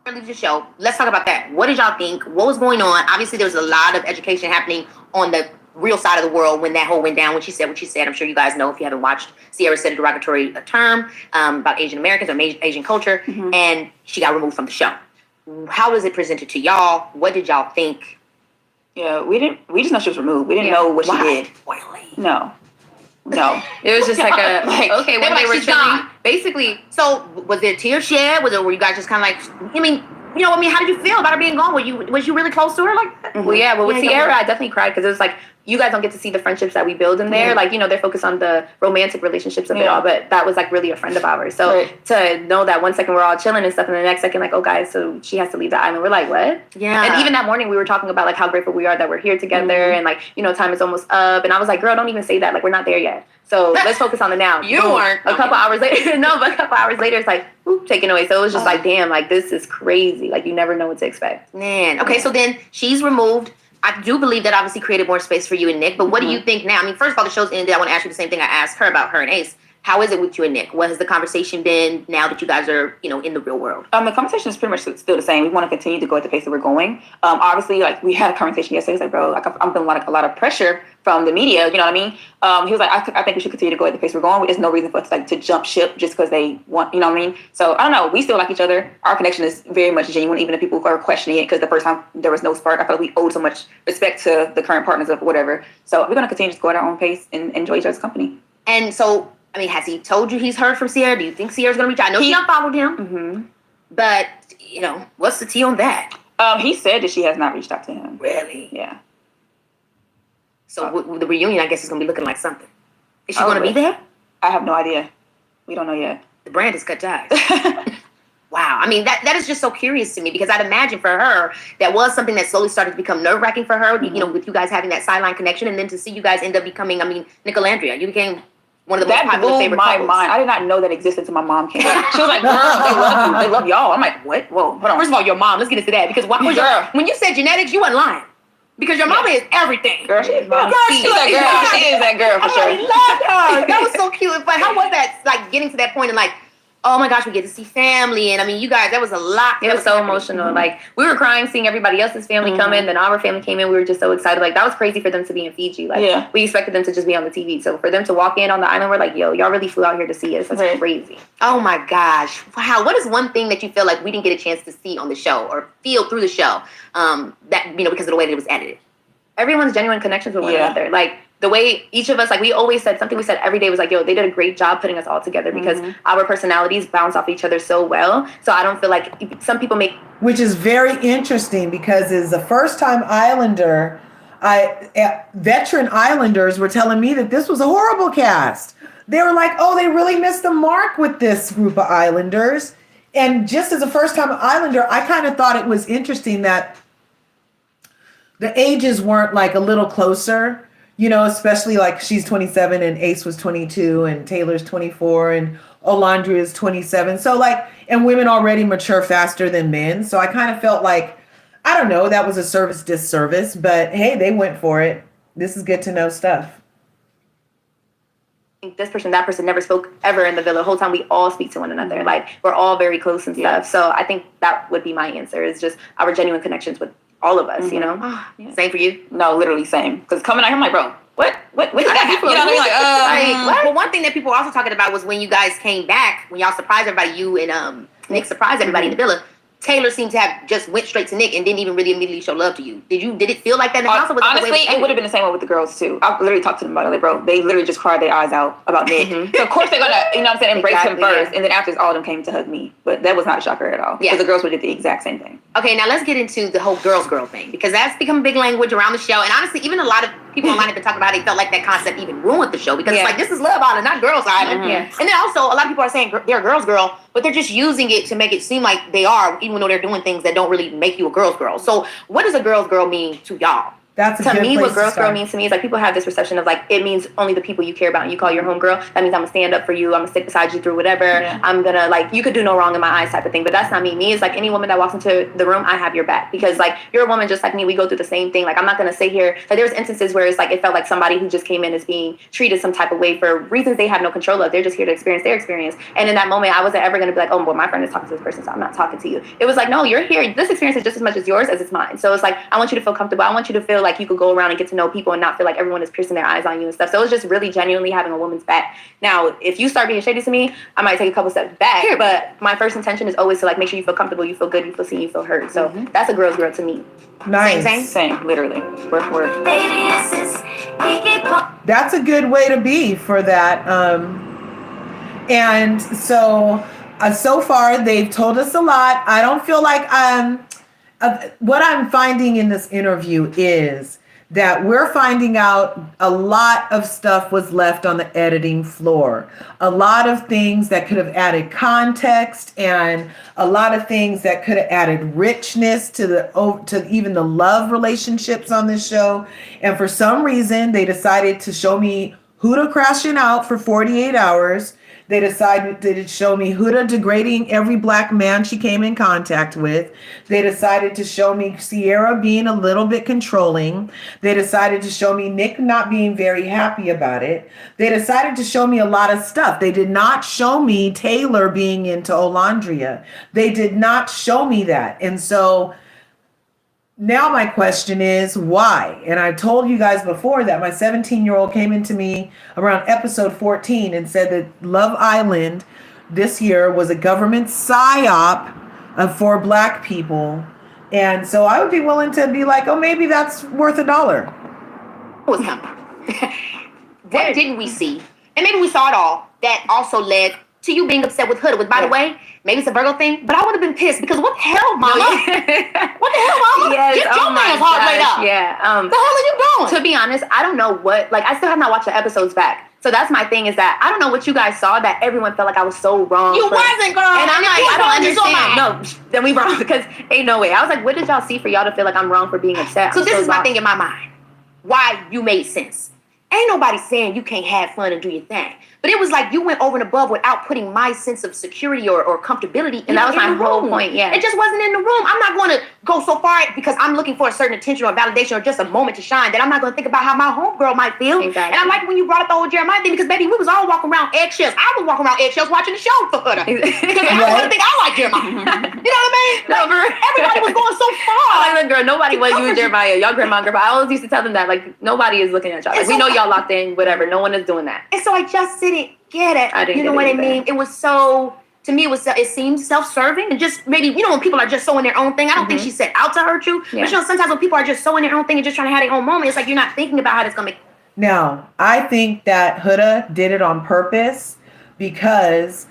The show. Let's talk about that. What did y'all think? What was going on? Obviously, there was a lot of education happening on the real side of the world when that whole went down. When she said what she said, I'm sure you guys know if you haven't watched. Sierra said a derogatory term about Asian Americans or Asian culture, and she got removed from the show. How was it presented to y'all? What did y'all think? Yeah, we just know she was removed. We didn't know what she did. Really? No. It was just like a okay. When they were chilling, basically. So was there tears shed? Were you guys just kind of like? I mean, how did you feel about her being gone? Was you really close to her? Like, well, yeah. Well, with Sierra, I definitely cried because it was like you guys don't get to see the friendships that we build in there. Like, they're focused on the romantic relationships of it all, but that was like really a friend of ours. So to know that one second we're all chilling and stuff, and the next second like, oh guys, so she has to leave the island. We're like, what? Yeah. And even that morning we were talking about like how grateful we are that we're here together, and like time is almost up. And I was like, girl, don't even say that. Like, we're not there yet. So let's focus on the now. You weren't. A couple hours later. No, but a couple hours later, it's like, whoop, taken away. So it was just like, damn, like this is crazy. Like you never know what to expect. Man. Okay, so then she's removed. I do believe that obviously created more space for you and Nick. But what do you think now? I mean, first of all, the show's ended. I want to ask you the same thing I asked her about her and Ace. How is it with you and Nick? What has the conversation been now that you guys are, in the real world? The conversation is pretty much still the same. We want to continue to go at the pace that we're going. Obviously, like we had a conversation yesterday. He's like, bro, like I'm feeling a lot of pressure from the media. You know what I mean? He was like, I think we should continue to go at the pace we're going. There's no reason for us to jump ship just because they want. You know what I mean? So I don't know. We still like each other. Our connection is very much genuine, even if people are questioning it. Because the first time there was no spark, I felt like we owed so much respect to the current partners of whatever. So we're gonna continue to go at our own pace and enjoy each other's company. And so. I mean, has he told you he's heard from Sierra? Do you think Sierra's going to reach out? I know she unfollowed him. But, what's the tea on that? He said that she has not reached out to him. Really? Yeah. So the reunion, I guess, is going to be looking like something. Is she going to be there? I have no idea. We don't know yet. The brand has cut ties. Wow. I mean, that is just so curious to me because I'd imagine for her, that was something that slowly started to become nerve-wracking for her, with you guys having that sideline connection. And then to see you guys end up becoming, Nick Olandria, you became... one of the most popular favorite couples. Mind. I did not know that existed until my mom came back. She was like, girl, they love you. They love y'all. I'm like, what? Whoa, hold on. First of all, your mom, let's get into that. Because when you said genetics, you weren't lying. Because your mama is everything. Girl, she is that girl. She is that girl for sure. I love her. That was so cute. But how was that, like, getting to that point and, like, oh my gosh, we get to see family. And I mean, you guys, that was a lot. It was so emotional. Like, we were crying seeing everybody else's family come in. Then our family came in. We were just so excited. Like, that was crazy for them to be in Fiji. Like, we expected them to just be on the TV. So for them to walk in on the island, we're like, yo, y'all really flew out here to see us. That's crazy. Oh my gosh. Wow. What is one thing that you feel like we didn't get a chance to see on the show or feel through the show that, because of the way that it was edited? Everyone's genuine connections with one another. Like, the way each of us, like, we always said, something we said every day was like, yo, they did a great job putting us all together because our personalities bounce off each other so well. So I don't feel like some people make... Which is very interesting because as a first-time Islander, veteran Islanders were telling me that this was a horrible cast. They were like, oh, they really missed the mark with this group of Islanders. And just as a first-time Islander, I kind of thought it was interesting that the ages weren't like a little closer. Especially like she's 27 and Ace was 22 and Taylor's 24 and Olandria is 27. So like, and women already mature faster than men. So I kind of felt like, I don't know, that was a disservice, but hey, they went for it. This is good to know stuff. This person, that person never spoke ever in the villa. The whole time we all speak to one another. Like, we're all very close and stuff. So I think that would be my answer, is just our genuine connections with all of us, Same for you? No, literally same. Because coming out here, I'm like, bro, what did that happen? You know what I mean? Like, well, one thing that people were also talking about was when you guys came back, when y'all surprised everybody, you and Nick surprised everybody in the villa, Taylor seemed to have just went straight to Nick and didn't even really immediately show love to you. Did it feel like that in the house? Or was honestly, it would have been the same way with the girls too. I literally talked to them about it, like, bro. They literally just cried their eyes out about Nick. So of course they're gonna, embrace him first, and then after all of them came to hug me. But that was not a shocker at all. Because the girls would have did the exact same thing. Okay, now let's get into the whole girls girl thing, because that's become a big language around the show. And honestly, even a lot of people online have been talking about it. They felt like that concept even ruined the show, because it's like, this is Love Island, not Girls Island. Yeah. And then also, a lot of people are saying they're a girls girl, but they're just using it to make it seem like they are, even though they're doing things that don't really make you a girls girl. So what does a girls girl mean to y'all? That's a To good me, place what girls to girl start. means to me is like people have this perception of like it means only the people you care about and you call your homegirl. That means I'm gonna stand up for you. I'm gonna stick beside you through whatever. Yeah. I'm gonna like you could do no wrong in my eyes type of thing. But that's not me. Me is like any woman that walks into the room, I have your back because like you're a woman just like me. We go through the same thing. Like I'm not gonna sit here. Like there's instances where it's like it felt like somebody who just came in is being treated some type of way for reasons they have no control of. They're just here to experience their experience. And in that moment, I wasn't ever gonna be like, oh, well, my friend is talking to this person, so I'm not talking to you. It was like, no, you're here. This experience is just as much as yours as it's mine. So it's like I want you to feel comfortable. I want you to feel like you could go around and get to know people and not feel like everyone is piercing their eyes on you and stuff. So it was just really genuinely having a woman's back. Now, if you start being shady to me, I might take a couple steps back. But my first intention is always to like make sure you feel comfortable, you feel good, you feel seen, you feel heard. So that's a girl's girl to me. Nice. Same, literally. Word. That's a good way to be for that. And so far they've told us a lot. I don't feel like what I'm finding in this interview is that we're finding out a lot of stuff was left on the editing floor. A lot of things that could have added context and a lot of things that could have added richness to even the love relationships on this show. And for some reason, they decided to show me Huda crashing out for 48 hours. They decided to show me Huda degrading every black man she came in contact with. They decided to show me Sierra being a little bit controlling. They decided to show me Nick not being very happy about it. They decided to show me a lot of stuff. They did not show me Taylor being into Olandria. They did not show me that. And so now my question is why? And I told you guys before that my 17-year-old came into me around episode 14 and said that Love Island this year was a government psyop for black people. And so I would be willing to be like, oh, maybe that's worth $1. Was coming. What didn't we see? And maybe we saw it all. That also led to you being upset with Huda. Which, by the way, maybe it's a Virgo thing, but I would have been pissed because what the hell, mama? What the hell, mama? Yes, Get your man's heart rate up. Yeah. What the hell are you doing? To be honest, I don't know what, like, I still have not watched the episodes back. So that's my thing is that I don't know what you guys saw that everyone felt like I was so wrong. You wasn't, girl. And I'm like, I don't understand. No. No, then we wrong because ain't no way. I was like, what did y'all see for y'all to feel like I'm wrong for being upset? So this is my thing in my mind. Why you made sense. Ain't nobody saying you can't have fun and do your thing. But it was like you went over and above without putting my sense of security or comfortability And that was my whole point, yeah. It just wasn't in the room. I'm not going to go so far because I'm looking for a certain attention or validation or just a moment to shine that I'm not going to think about how my homegirl might feel. Exactly. And I like when you brought up the whole Jeremiah thing because, baby, we was all walking around eggshells. I was walking around eggshells watching the show for her. Because I don't want to think I like Jeremiah. You know what I mean? No, girl. Everybody was going so far. I'm like, look, girl, nobody was you and Jeremiah. Y'all grandma, I always used to tell them that, like, nobody is looking at y'all. Like, we know y'all locked in, whatever. No one is doing that. And so I just didn't get it. I didn't you know get what it I either. mean? It was so, to me, it seemed self-serving and just maybe, you know, when people are just so in their own thing, I don't think she set out to hurt you. Yeah. But you know, sometimes when people are just so in their own thing and just trying to have their own moment, it's like you're not thinking about how that's going to make. Now, I think that Huda did it on purpose because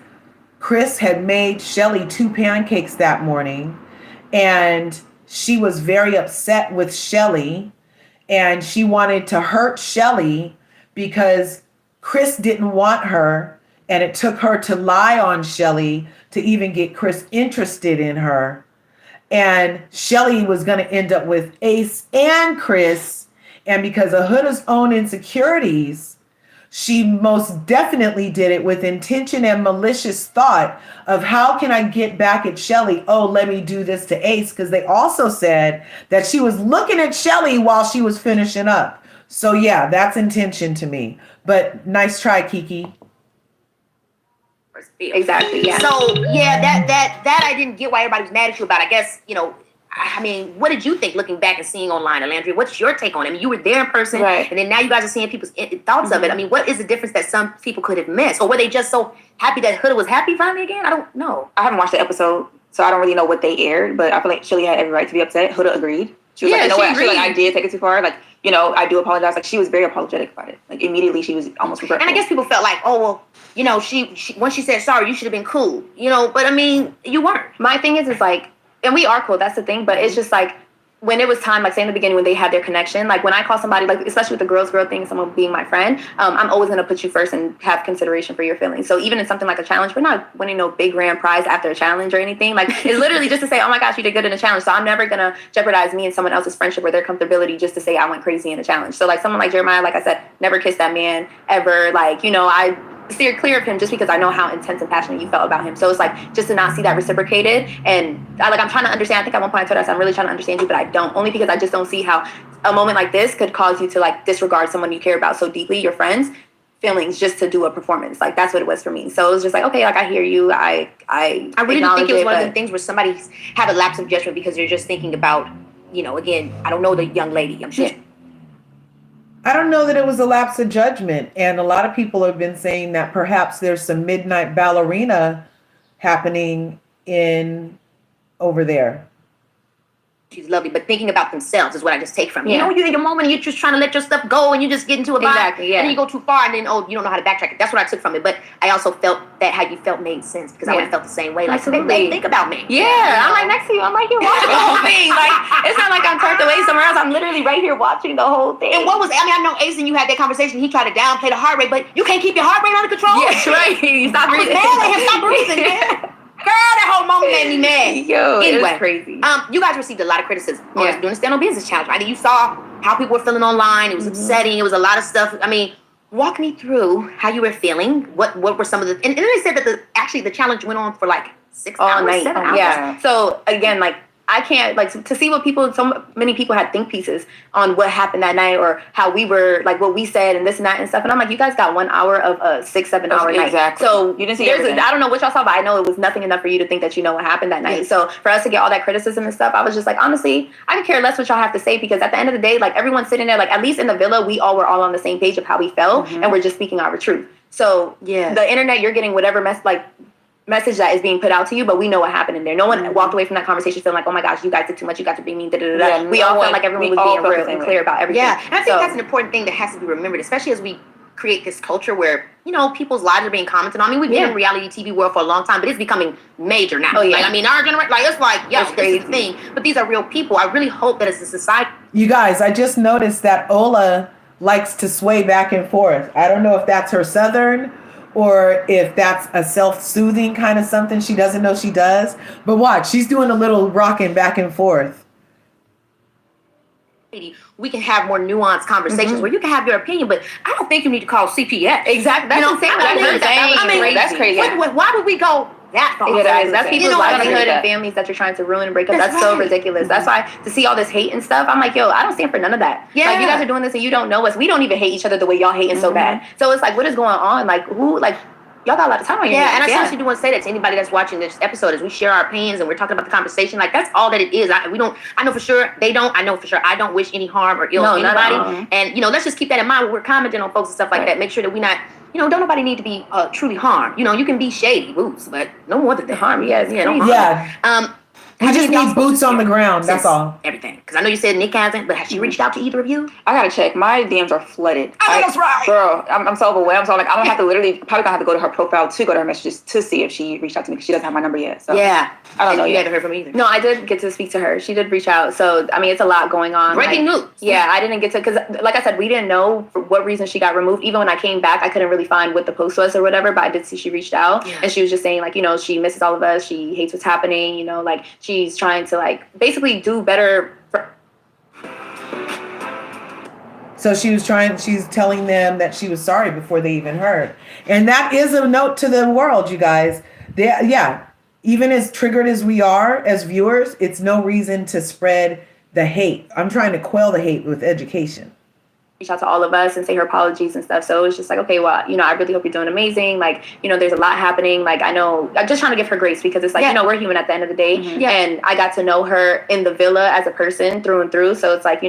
Chris had made Chelley 2 pancakes that morning and she was very upset with Chelley and she wanted to hurt Chelley because Chris didn't want her and it took her to lie on Chelley to even get Chris interested in her. And Chelley was going to end up with Ace and Chris. And because of Huda's own insecurities, she most definitely did it with intention and malicious thought of how can I get back at Chelley? Oh, let me do this to Ace. Because they also said that she was looking at Chelley while she was finishing up. So yeah, that's intention to me. But nice try, Keke. Exactly, yeah. So yeah, that I didn't get why everybody was mad at you about. I guess, you know, I mean, what did you think looking back and seeing online, Olandria? What's your take on it? I mean, you were there in person, right. And then now you guys are seeing people's thoughts of it. I mean, what is the difference that some people could have missed? Or were they just so happy that Huda was happy finally again? I don't know. I haven't watched the episode, so I don't really know what they aired, but I feel like Chelley had every right to be upset. Huda agreed. She was like, you know what? Actually, like, I did take it too far. Like, you know, I do apologize. Like, she was very apologetic about it. Like, immediately she was almost regretful. And I guess people felt like, oh, well, you know, she once she said sorry, you should have been cool. You know, but I mean, you weren't. My thing is like, and we are cool. That's the thing. But it's just like, when it was time, like say in the beginning when they had their connection, like when I call somebody, like especially with the girl thing, someone being my friend, I'm always going to put you first and have consideration for your feelings. So even in something like a challenge, we're not winning no big grand prize after a challenge or anything. Like it's literally just to say, oh my gosh, you did good in a challenge. So I'm never going to jeopardize me and someone else's friendship or their comfortability just to say I went crazy in a challenge. So like someone like Jeremiah, like I said, never kissed that man ever. Like, you know, I steer clear of him just because I know how intense and passionate you felt about him. So it's like just to not see that reciprocated, and I'm trying to understand. I think at one point I told us I'm really trying to understand you, but I don't, only because I just don't see how a moment like this could cause you to like disregard someone you care about so deeply, your friends' feelings, just to do a performance. Like that's what it was for me. So it was just like, okay, like I hear you. I really don't think it was one of the things where somebody had a lapse of judgment because you're just thinking about, you know, again, I don't know the young lady. I'm sure. Yeah. I don't know that it was a lapse of judgment. And a lot of people have been saying that perhaps there's some midnight ballerina happening over there. She's lovely, but thinking about themselves is what I just take from it. You know, you're in your moment, you're just trying to let your stuff go, and you just get into a vibe, exactly, yeah. And then you go too far, and then you don't know how to backtrack it. That's what I took from it. But I also felt that how you felt made sense because I would have felt the same way. Like, they think about me. Yeah, I'm like next to you. I'm like, you're watching the whole thing. Like, it's not like I'm turned away somewhere else. I'm literally right here watching the whole thing. And I know Ace and you had that conversation. He tried to downplay the heart rate, but you can't keep your heart rate under control. Yeah, that's right. Stop breathing. I was mad at him. Stop breathing, man. Girl, that whole moment made me mad. Yo, anyway, it was crazy. You guys received a lot of criticism on us doing the stand-up business challenge. I think you saw how people were feeling online. It was upsetting. It was a lot of stuff. I mean, walk me through how you were feeling. What were some of the... And then they said that the challenge went on for like 6 hours, 7 hours. Yeah. So, again, like, I can't, like, to see what so many people had think pieces on what happened that night or how we were, like, what we said and this and that and stuff. And I'm like, you guys got 1 hour of a 6-7 hour night. Exactly. So you didn't see everything. I don't know what y'all saw, but I know it was nothing enough for you to think that you know what happened that night. Yes. So for us to get all that criticism and stuff, I was just like, honestly, I could care less what y'all have to say because at the end of the day, like, everyone's sitting there, like, at least in the villa, we all were all on the same page of how we felt and we're just speaking our truth. So the internet, you're getting whatever message that is being put out to you, but we know what happened in there. No one walked away from that conversation feeling like, oh my gosh, you guys did too much, you got to be mean, we all felt like everyone was being real and clear about everything. Yeah, and I think that's an important thing that has to be remembered, especially as we create this culture where, you know, people's lives are being commented on. I mean, we've been in reality TV world for a long time, but it's becoming major now. Oh, yeah. Like, I mean, our generation, like, it's like, yeah, this is the thing. But these are real people. I really hope that as a society... You guys, I just noticed that Ola likes to sway back and forth. I don't know if that's her Southern or if that's a self-soothing kind of something she doesn't know she does. But watch, she's doing a little rocking back and forth. We can have more nuanced conversations where you can have your opinion, but I don't think you need to call CPS. Exactly. That's insane. That's crazy. Why would we go that far? That's people's livelihood and families that you're trying to ruin and break up. That's so ridiculous. That's why to see all this hate and stuff, I'm like, yo, I don't stand for none of that. Yeah. Like, you guys are doing this and you don't know us. We don't even hate each other the way y'all hating so bad. So it's like, what is going on? Like, y'all got a lot of time on your hands. And I seriously do want to say that to anybody that's watching this episode as we share our opinions and we're talking about the conversation. Like, that's all that it is. I know for sure they don't. I know for sure I don't wish any harm or ill to anybody. And, let's just keep that in mind when we're commenting on folks and stuff like that. Make sure that we're not, don't nobody need to be truly harmed. You can be shady, boots, but no more than harm. No harm. Yeah. We just need boots on the ground. That's all. Everything. Because I know you said Nick hasn't, but has she reached out to either of you? I gotta check. My DMs are flooded. Oh, that's right. Girl, I'm so overwhelmed. So I'm gonna have to probably gonna have to go to her profile to go to her messages to see if she reached out to me because she doesn't have my number yet. So yeah. I don't know. You haven't heard from me either. No, I did get to speak to her. She did reach out. So, I mean, it's a lot going on. Breaking news. Yeah, I didn't get to, because like I said, we didn't know for what reason she got removed. Even when I came back, I couldn't really find what the post was or whatever, but I did see she reached out. Yeah. And she was just saying, like, she misses all of us. She hates what's happening. Like, she's trying to, like, basically do better. So she's telling them that she was sorry before they even heard. And that is a note to the world, you guys. Even as triggered as we are as viewers, it's no reason to spread the hate. I'm trying to quell the hate with education. Reach out to all of us and say her apologies and stuff. So it was just like, okay, well, I really hope you're doing amazing. Like, there's a lot happening. Like, I know, I'm just trying to give her grace because it's like, we're human at the end of the day. And I got to know her in the villa as a person through and through. So it's like,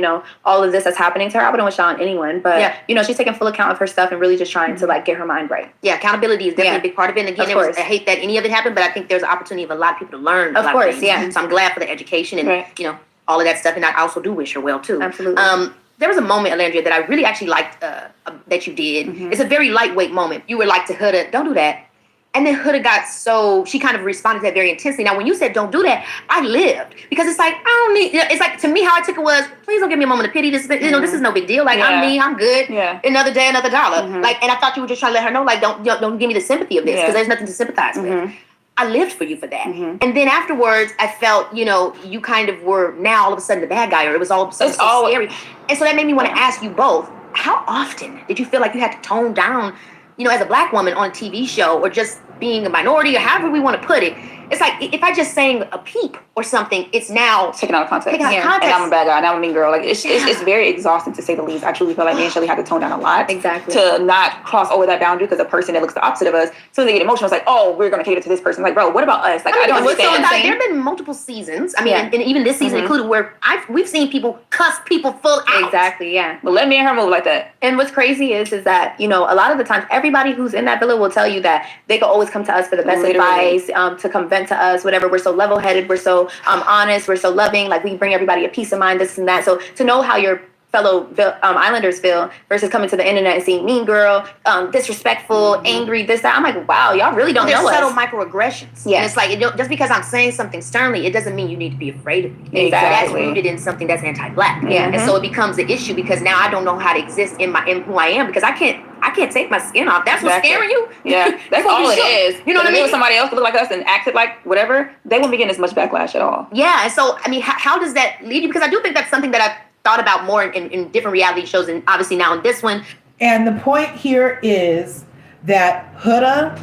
all of this that's happening to her, I wouldn't wish it on anyone. But, she's taking full account of her stuff and really just trying to, like, get her mind right. Yeah, accountability is definitely a big part of it. And again, I hate that any of it happened, but I think there's an opportunity of a lot of people to learn. Of course, yeah. So I'm glad for the education and, all of that stuff. And I also do wish her well, too. Absolutely. There was a moment, Olandria, that I really actually liked that you did. It's a very lightweight moment. You were like to Huda, don't do that. And then Huda got she kind of responded to that very intensely. Now, when you said don't do that, I lived. Because it's like, I don't need, it's like, to me, how I took it was, please don't give me a moment of pity. This is, this is no big deal. Like, I'm me, I'm good. Yeah. Another day, another dollar. Like, and I thought you were just trying to let her know, like, don't give me the sympathy of this, because there's nothing to sympathize with. I lived for you for that. And then afterwards, I felt, you kind of were now all of a sudden the bad guy, or it was all of a sudden so scary. And so that made me want to ask you both, how often did you feel like you had to tone down, as a Black woman on a TV show, or just being a minority, or however we want to put it? It's like, if I just sang a peep or something, it's now taken out of context. Taken out of context. And I'm a bad guy, and I'm a mean girl. Like, it's very exhausting, to say the least. I truly feel like me and Chelley had to tone down a lot. Exactly. To not cross over that boundary, because a person that looks the opposite of us, so they get emotional, it's like, oh, we're going to cater to this person. Like, bro, what about us? Like, I don't understand. There have been multiple seasons, and even this season included, where we've seen people cuss people full out. Exactly, yeah. But let me and her move like that. And what's crazy is that, a lot of the times, everybody who's in that villa will tell you that they can always come to us for the best advice, to come vent to us, whatever. We're so level-headed, we're so honest, we're so loving, like, we bring everybody a peace of mind, this and that. So to know how your fellow Islanders feel versus coming to the internet and seeing mean girl, disrespectful, angry, this, that, I'm like, wow, y'all really don't know us. There's subtle microaggressions. Yeah. And it's like, just because I'm saying something sternly, it doesn't mean you need to be afraid of me. Exactly. That's rooted in something that's anti-Black. And so it becomes an issue, because now I don't know how to exist in who I am, because I can't take my skin off. That's what's scaring you? Yeah, that's all it is. You know what I mean? If somebody else could look like us and acted like whatever, they wouldn't be getting as much backlash at all. Yeah, and so, I mean, how does that lead you? Because I do think that's something that I've thought about more in different reality shows, and obviously now in this one. And the point here is that Huda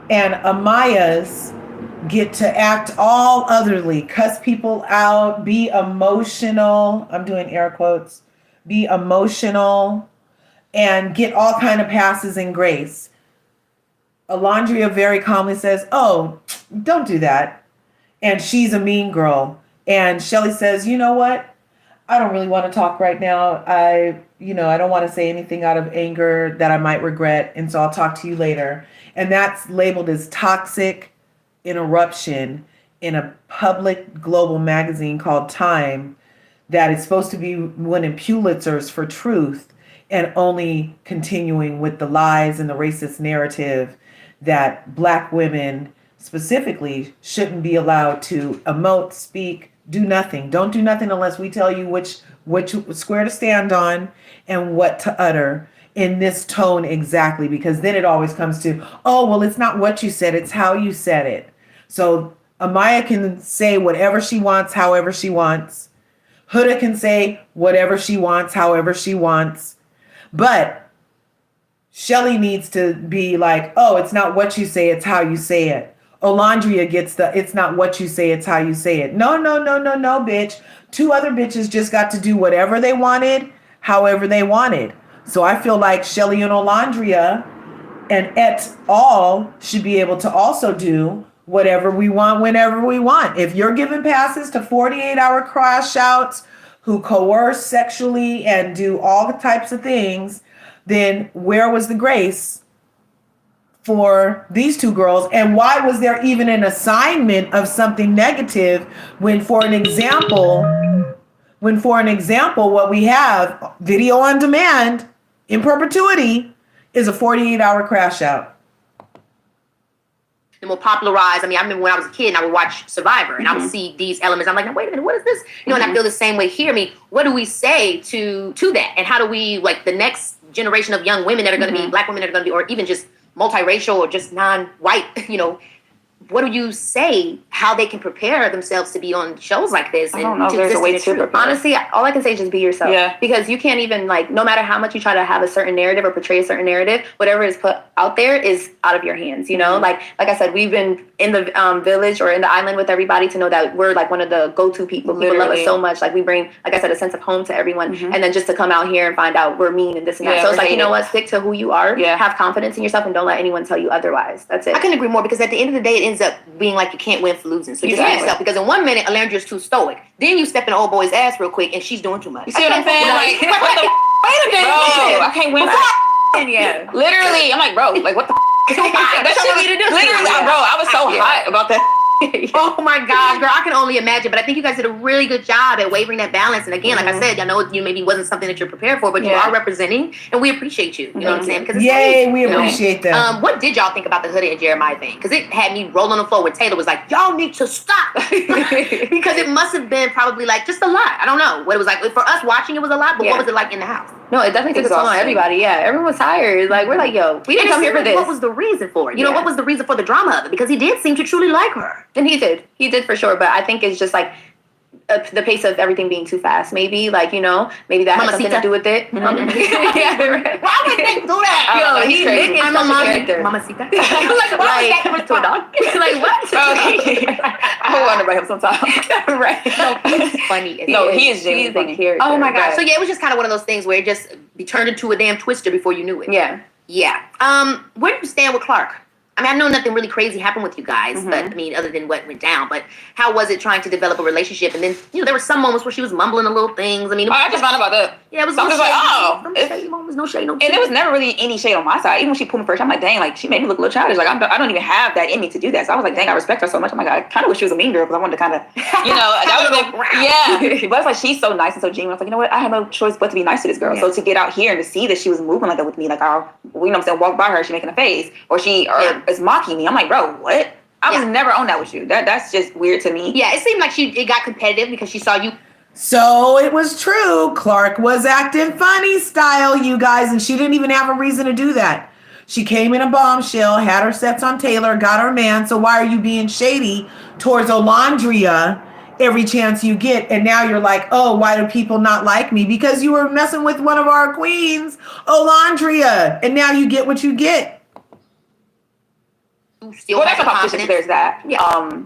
and Amaya's get to act all otherly, cuss people out, be emotional. I'm doing air quotes. Be emotional and get all kind of passes and grace. Olandria very calmly says, oh, don't do that. And she's a mean girl. And Chelley says, you know what? I don't really want to talk right now. I don't want to say anything out of anger that I might regret. And so I'll talk to you later. And that's labeled as toxic interruption in a public global magazine called Time, that is supposed to be winning Pulitzers for truth, and only continuing with the lies and the racist narrative that Black women specifically shouldn't be allowed to emote, speak, do nothing. Don't do nothing unless we tell you which square to stand on and what to utter in this tone exactly, because then it always comes to, oh, well, it's not what you said, it's how you said it. So Amaya can say whatever she wants, however she wants. Huda can say whatever she wants, however she wants. But Chelley needs to be like, oh, it's not what you say, it's how you say it. Olandria gets it's not what you say, it's how you say it. No, bitch. Two other bitches just got to do whatever they wanted, however they wanted. So I feel like Chelley and Olandria and et al. Should be able to also do whatever we want, whenever we want. If you're giving passes to 48-hour crash outs who coerce sexually and do all types of things, then where was the grace for these two girls? And why was there even an assignment of something negative when, for an example, what we have, video on demand in perpetuity, is a 48-hour crash out? The more popularized. I mean, I remember when I was a kid and I would watch Survivor and I would see these elements. I'm like, now, wait a minute, what is this? And I feel the same way here. I mean, what do we say to that? And how do we, like, the next generation of young women that are going to be, Black women that are going to be, or even just multiracial or just non-white, what do you say, how they can prepare themselves to be on shows like this? I don't know if there's a way to prepare. Honestly, all I can say is just be yourself. Yeah. Because you can't even, like, no matter how much you try to have a certain narrative or portray a certain narrative, whatever is put out there is out of your hands, Like I said, we've been in the village or in the island with everybody to know that we're, like, one of the go-to people. Literally. People love us so much. Like, we bring, like I said, a sense of home to everyone. And then just to come out here and find out we're mean and this and that. So it's like, you know what? Stick to who you are. Yeah. Have confidence in yourself and don't let anyone tell you otherwise. That's it. I couldn't agree more, because at the end of the day, it ends up being like you can't win for losing. So just be yourself, because in 1 minute, Olandria's too stoic. Then you step in the old boy's ass real quick and she's doing too much. You see what I'm saying? Like, what the wait a minute. Bro, I can't win. Literally, I'm like, bro, like, what the That's what you need to do. Literally, bro, I was so hot about that. Oh my God, girl, I can only imagine. But I think you guys did a really good job at wavering that balance. And again, like I said, I know you maybe wasn't something that you're prepared for, but you are representing, and we appreciate you. You know what I'm saying? Because yay, we appreciate that. What did y'all think about the Hoodie and Jeremiah thing? Because it had me roll on the floor where Taylor was like, y'all need to stop. Because it must have been probably like just a lot. I don't know what it was like. For us watching, it was a lot, but what was it like in the house? No, it definitely took a toll on everybody. Yeah, everyone was tired. Like, we're like, yo, we didn't come here for this. What was the reason for it? You know, what was the reason for the drama of it? Because he did seem to truly like her. And he did for sure. But I think it's just like the pace of everything being too fast. Maybe like, you know, maybe that has something to do with it. Yeah, right. Why would they do that? Yo, he's crazy. I'm a Mamacita. Like, why would that to a dog? Like, what? I wonder about him sometimes. Right. No, he's funny. He is genuinely funny. Character. Oh my gosh. So yeah, it was just kind of one of those things where it just turned into a damn twister before you knew it. Yeah. Yeah. Where do you stand with Clark? I mean, I know nothing really crazy happened with you guys, but I mean, other than what went down. But how was it trying to develop a relationship? And then, you know, there were some moments where she was mumbling a little things. I mean, I just found out about that. Yeah, it was so no I was like, oh, shady moments, no shade, no. And there was never really any shade on my side. Even when she pulled me first, I'm like, dang, like she made me look a little childish. Like I don't even have that in me to do that. So I was like, dang, I respect her so much. I'm like, I kind of wish she was a mean girl because I wanted to kind of, you know, that would have been, yeah. But it's like she's so nice and so genuine. I was like, you know what? I have no choice but to be nice to this girl. Yeah. So to get out here and to see that she was moving like that with me, like I'll, you know what I'm saying, walk by her, she making a face, or she is mocking me. I'm like, bro, what? I was never on that with you. That's just weird to me. Yeah, it seemed like it got competitive because she saw you. So it was true. Clark was acting funny style, you guys, and she didn't even have a reason to do that. She came in a bombshell, had her sets on Taylor, got her man. So why are you being shady towards Olandria every chance you get? And now you're like, oh, why do people not like me? Because you were messing with one of our queens, Olandria, and now you get what you get. Still that's a competition. There's that. Yeah.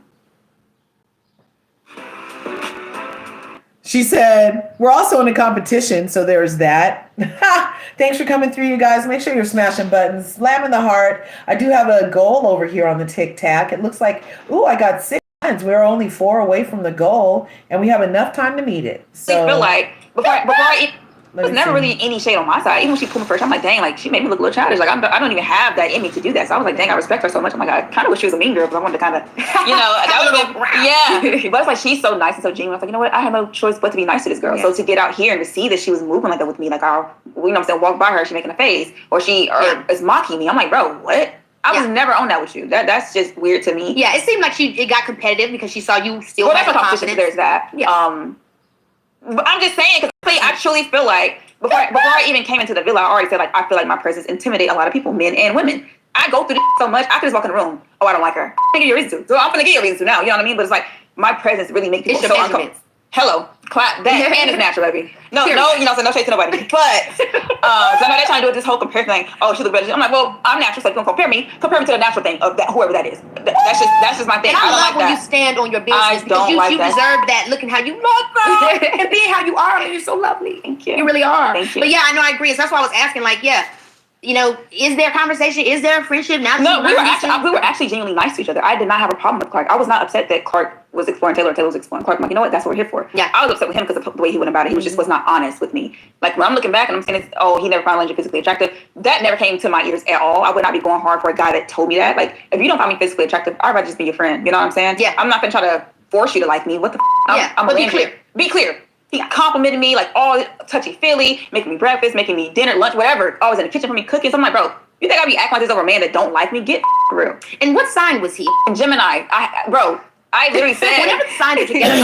She said, we're also in a competition, so there's that. Thanks for coming through, you guys. Make sure you're smashing buttons, slamming the heart. I do have a goal over here on the Tic Tac. It looks like, ooh, I got 6 buttons. We're only 4 away from the goal, and we have enough time to meet it. So I feel like before I there was never really any shade on my side. Even when she pulled me first, I'm like, dang, like she made me look a little childish. Like I don't even have that in me to do that. So I was like, dang, I respect her so much. I'm like, I kind of wish she was a mean girl because I wanted to kind of, you know, that would have been, yeah. But it's like she's so nice and so genuine. I was like, you know what? I have no choice but to be nice to this girl. So to get out here and to see that she was moving like that with me, like I'll, you know what I'm saying, walk by her, she making a face, or she is mocking me. I'm like, bro, what? I was never on that with you. That's just weird to me. Yeah, it seemed like it got competitive because she saw you still. Well, that's a competition. There's that. Yeah. But I'm just saying because I truly feel like. Before I even came into the villa, I already said, like, I feel like my presence intimidates a lot of people, men and women. I go through this so much, I could just walk in the room. Oh, I don't like her. I give you a reason to. So I'm going to give you a reason to now. You know what I mean? But it's like, my presence really makes people so uncomfortable. Hello. Clap. That and it's natural, baby. No, you know, so no shade to nobody. But, so I know they're trying to do this whole comparison thing. Oh, she look better. I'm like, well, I'm natural, so if you don't compare me to the natural thing of that, whoever that is. That's just my thing. And I don't love like when that. you stand on your business I because don't like you that. deserve that. Looking how you look, girl, and being how you are. I mean, you're so lovely. Thank you. You really are. Thank you. But yeah, I know, I agree. So that's why I was asking, like, you know, is there conversation? Is there a friendship? Now No, we were actually genuinely nice to each other. I did not have a problem with Clark. I was not upset that Clark was exploring Taylor, Taylor was exploring Clark. I'm like, you know what? That's what we're here for. Yeah. I was upset with him because of the way he went about it. He was not honest with me. Like when I'm looking back and I'm saying, he never found Olandria physically attractive. That never came to my ears at all. I would not be going hard for a guy that told me that. Like if you don't find me physically attractive, I'd rather just be your friend. You know what I'm saying? Yeah. I'm not gonna try to force you to like me. What the? I'm but be clear. Be clear. He complimented me like all touchy-feely, making me breakfast, making me dinner, lunch, whatever. Always in the kitchen for me cooking. So I'm like, bro, you think I be acting like this over a man that don't like me? Get for real. And what sign was he? Gemini. I literally said. Whatever the sign that you're getting.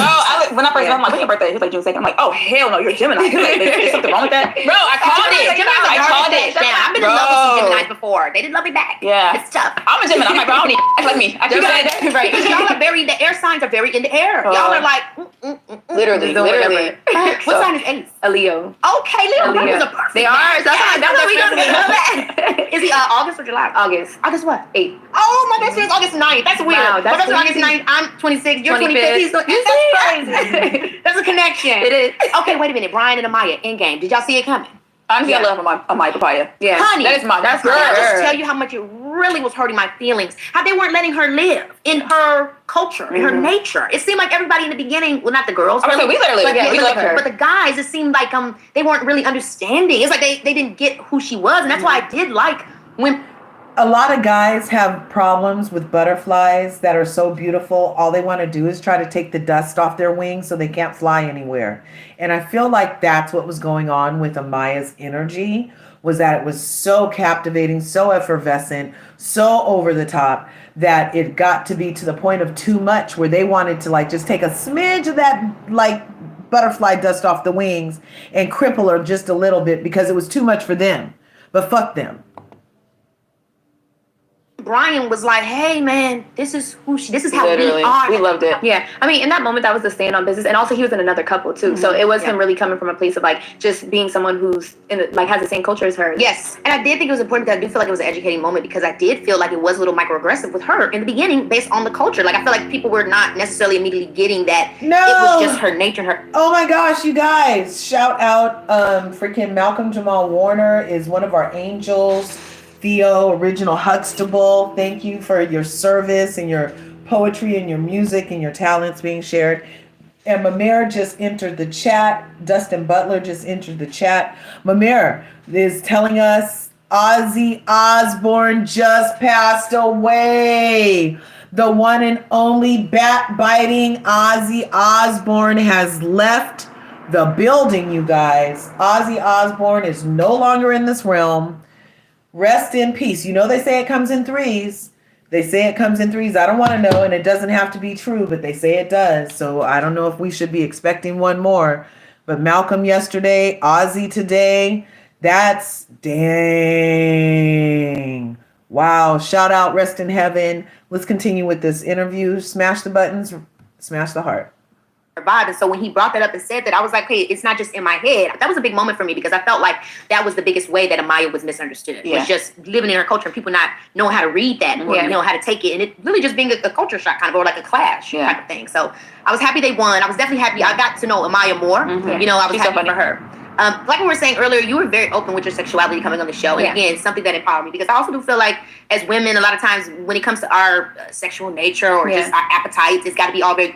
When I first met him, I'm like, what's your birthday? He was like, June 2nd. I'm like, oh, hell no, you're a Gemini. He's like, is something wrong with that? Bro, I called it. I called it. Damn, I've been in love with some Geminis before. They didn't love me back. Yeah. It's tough. I'm a Gemini. I'm like, bro, I don't need act like me. I just said that. Right. Y'all are the air signs are very in the air. Y'all are like, literally. What sign is Ace? A Leo. Okay, Leo. They are. So that's what we gonna do. Is he August or July? August. August what? 8th. Oh, my best friend's August 9th. That's weird. Wow, that's my best friend August crazy. 9th. I'm 26. You're 25th. 25th. That's crazy. There's a connection. It is. Okay, wait a minute. Brian and Amaya, Endgame. Did y'all see it coming? Honestly, I love my papaya. Yeah. Honey, that's Can I just tell you how much it really was hurting my feelings? How they weren't letting her live in her culture, in her nature. It seemed like everybody in the beginning, well, not the girls. I was like, we let her live. But, we love her. But the guys, it seemed like they weren't really understanding. It's like they didn't get who she was, and that's why I did like when. a lot of guys have problems with butterflies that are so beautiful. All they want to do is try to take the dust off their wings so they can't fly anywhere. And I feel like that's what was going on with Amaya's energy, was that it was so captivating, so effervescent, so over the top that it got to be to the point of too much, where they wanted to like just take a smidge of that like butterfly dust off the wings and cripple her just a little bit because it was too much for them. But fuck them. Brian was like, "Hey, man, this is how Literally. we are." We loved it. Yeah, I mean, in that moment, that was the stand on business, and also he was in another couple too. So it was him really coming from a place of like just being someone who's has the same culture as her. Yes, and I did think it was important, because I do feel like it was an educating moment, because I did feel like it was a little microaggressive with her in the beginning based on the culture. Like, I feel like people were not necessarily immediately getting that No. it was just her nature and her. Oh my gosh, you guys. Shout out freaking Malcolm Jamal Warner is one of our angels. Theo, original Huxtable, thank you for your service and your poetry and your music and your talents being shared. And Mamere just entered the chat. Dustin Butler just entered the chat. Mamere is telling us Ozzy Osbourne just passed away. The one and only bat-biting Ozzy Osbourne has left the building, you guys. Ozzy Osbourne is no longer in this realm. Rest in peace. You know they say it comes in threes. They say it comes in threes. I don't want to know, and it doesn't have to be true, but they say it does. So I don't know if we should be expecting one more. But Malcolm yesterday, Ozzy today. That's dang. Wow. Shout out, rest in heaven. Let's continue with this interview. Smash the buttons, smash the heart. Vibe. And so when he brought that up and said that, I was like, hey, it's not just in my head. That was a big moment for me, because I felt like that was the biggest way that Amaya was misunderstood. Yeah. Was just living in her culture and people not knowing how to read that or know how to take it, and it really just being a culture shock kind of, or like a clash type of thing. So I was happy they won. I was definitely happy. I got to know Amaya more. You know, I was happy for her. Like we were saying earlier, you were very open with your sexuality coming on the show. And again, something that empowered me, because I also do feel like as women, a lot of times when it comes to our sexual nature or just our appetites, it's got to be all very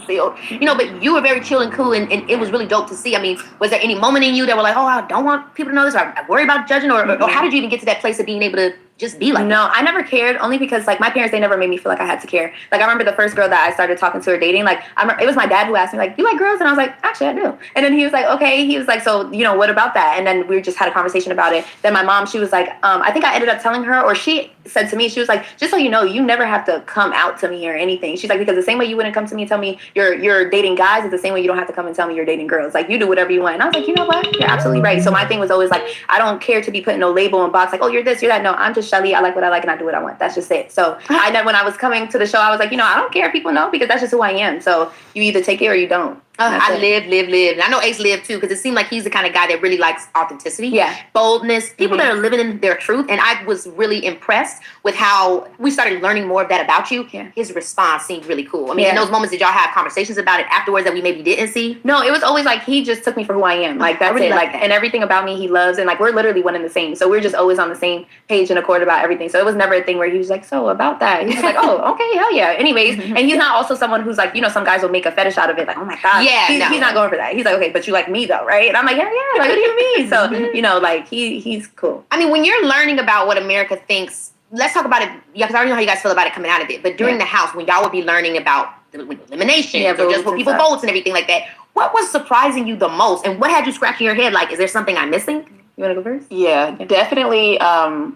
filled. You know, but you were very chill and cool, and it was really dope to see. I mean, was there any moment in you that were like, oh, I don't want people to know this, or I worry about judging, or how did you even get to that place of being able to just be like No, I never cared, only because like my parents, they never made me feel like I had to care. Like I remember the first girl that I started talking to or dating, like it was my dad who asked me like, you like girls? And I was like, actually I do. And then he was like, okay. He was like, so, you know, what about that? And then we just had a conversation about it. Then my mom, she was like, I think I ended up telling her, or she said to me, she was like, just so you know, you never have to come out to me or anything. She's like, because the same way you wouldn't come to me and tell me you're dating guys, is the same way you don't have to come and tell me you're dating girls. Like you do whatever you want. And I was like, you know what? You're absolutely right. So my thing was always like, I don't care to be put in no label and box like, oh, you're this, you're that. No, I'm just Chelley. I like what I like and I do what I want. That's just it. So I know when I was coming to the show, I was like, you know, I don't care if people know, because that's just who I am. So you either take it or you don't. I live. And I know Ace lived too, because it seemed like he's the kind of guy that really likes authenticity, boldness, people that are living in their truth. And I was really impressed with how we started learning more of that about you. His response seemed really cool. I mean, in those moments, did y'all have conversations about it afterwards that we maybe didn't see? No, it was always like he just took me for who I am. Like that's really it. Like that. And everything about me he loves, and like we're literally one and the same. So we're just always on the same page and accord about everything. So it was never a thing where he was like, so about that. He was like, oh, okay, hell yeah. Anyways, and he's not also someone who's like, you know, some guys will make a fetish out of it, like, oh my God. He's not going for that. He's like, okay, but you like me though, right? And I'm like, yeah, like what do you mean? So, you know, like he's cool. I mean, when you're learning about what America thinks, let's talk about it, because I already know how you guys feel about it coming out of it, but during the house, when y'all would be learning about the elimination, or just what people votes and everything like that, what was surprising you the most, and what had you scratching your head like, is there something I'm missing? You want to go first? Yeah, definitely. When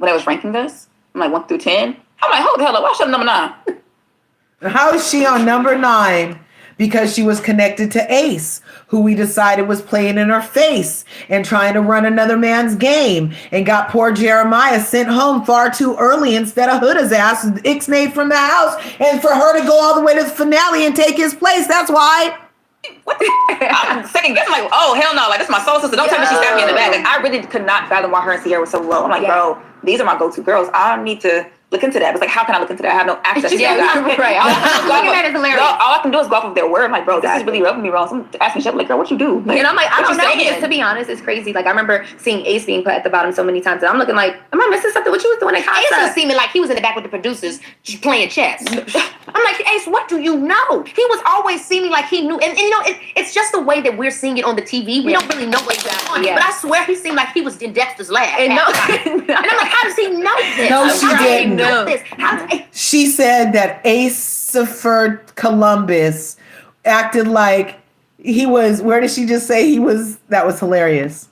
I was ranking this, I'm like 1 through 10. I'm like, hold the hell up, why should number 9? How is she on number 9? Because she was connected to Ace, who we decided was playing in her face and trying to run another man's game, and got poor Jeremiah sent home far too early instead of Huda's ass ixnayed from the house, and for her to go all the way to the finale and take his place. That's why. What the I'm second guessing, like, oh, hell no, like, this is my soul sister. Don't tell me she stabbed me in the back. Like, I really could not fathom why her and Sierra were so low. I'm like, bro, these are my go-to girls. I need to look into that. It's like, how can I look into that? I have no access to Yeah, that. right. That is hilarious. All I can do is go off of their word. I'm like, bro, this is really rubbing me wrong. Someone asked me, shit, like, girl, what you do? Like, And I'm like, I what don't you know. saying? Because to be honest, it's crazy. Like, I remember seeing Ace being put at the bottom so many times. And I'm looking like, am I missing something? What you was doing at Ace was concert? seeming like he was in the back with the producers just playing chess. I'm like, Ace, what do you know? He was always seeming like he knew. And you know, it's just the way that we're seeing it on the TV. We don't really know what's going on. Yeah. But I swear he seemed like he was in Dexter's lab. And no, And I'm like, how does he know this? No, she How does he didn't. know this? She said that Assert Columbus acted like he was, where did she just say he was? That was hilarious.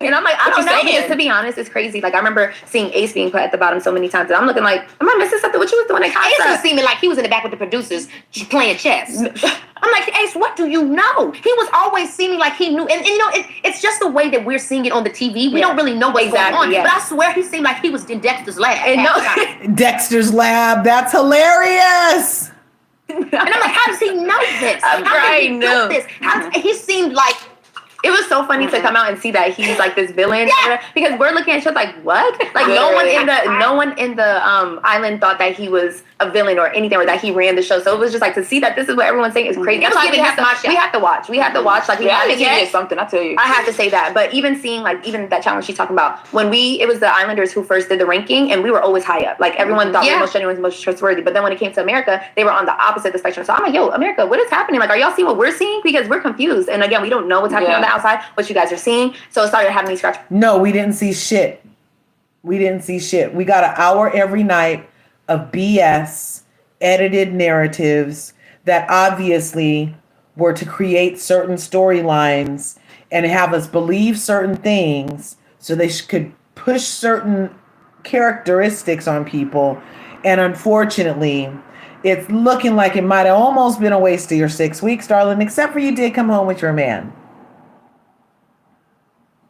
and I'm like, I What don't you know. saying? Because to be honest, it's crazy. Like, I remember seeing Ace being put at the bottom so many times. And I'm looking like, am I missing something? What you was doing at Ace was concert? seeming like he was in the back with the producers just playing chess. I'm like, Ace, what do you know? He was always seeming like he knew. And you know, it's just the way that we're seeing it on the TV. We don't really know what's going on. Yeah. But I swear he seemed like he was in Dexter's lab. And no, Dexter's Lab. That's hilarious. And I'm like, how does he know this? I'm How did he crying, know no. this? He seemed like it was so funny to come out and see that he's like this villain. Yeah. Because we're looking at shows like, what? Like no one in the island thought that he was a villain or anything, or that he ran the show. So it was just like to see that this is what everyone's saying is crazy. It was That's why giving us my show. we have to watch. We have to watch. Like we Reality haven't TV yet. is something, I tell you. I have to say that. But even seeing like even that challenge she's talking about, it was the Islanders who first did the ranking, and we were always high up. Like everyone thought we were most genuine, most trustworthy. But then when it came to America, they were on the opposite of the spectrum. So I'm like, yo, America, what is happening? Like, are y'all seeing what we're seeing? Because we're confused. And again, we don't know what's happening on the outside, what you guys are seeing. So it started having me scratch. No, we didn't see shit. We didn't see shit. We got an hour every night of BS, edited narratives that obviously were to create certain storylines and have us believe certain things so they could push certain characteristics on people. And unfortunately, it's looking like it might have almost been a waste of your 6 weeks, darling, except for you did come home with your man.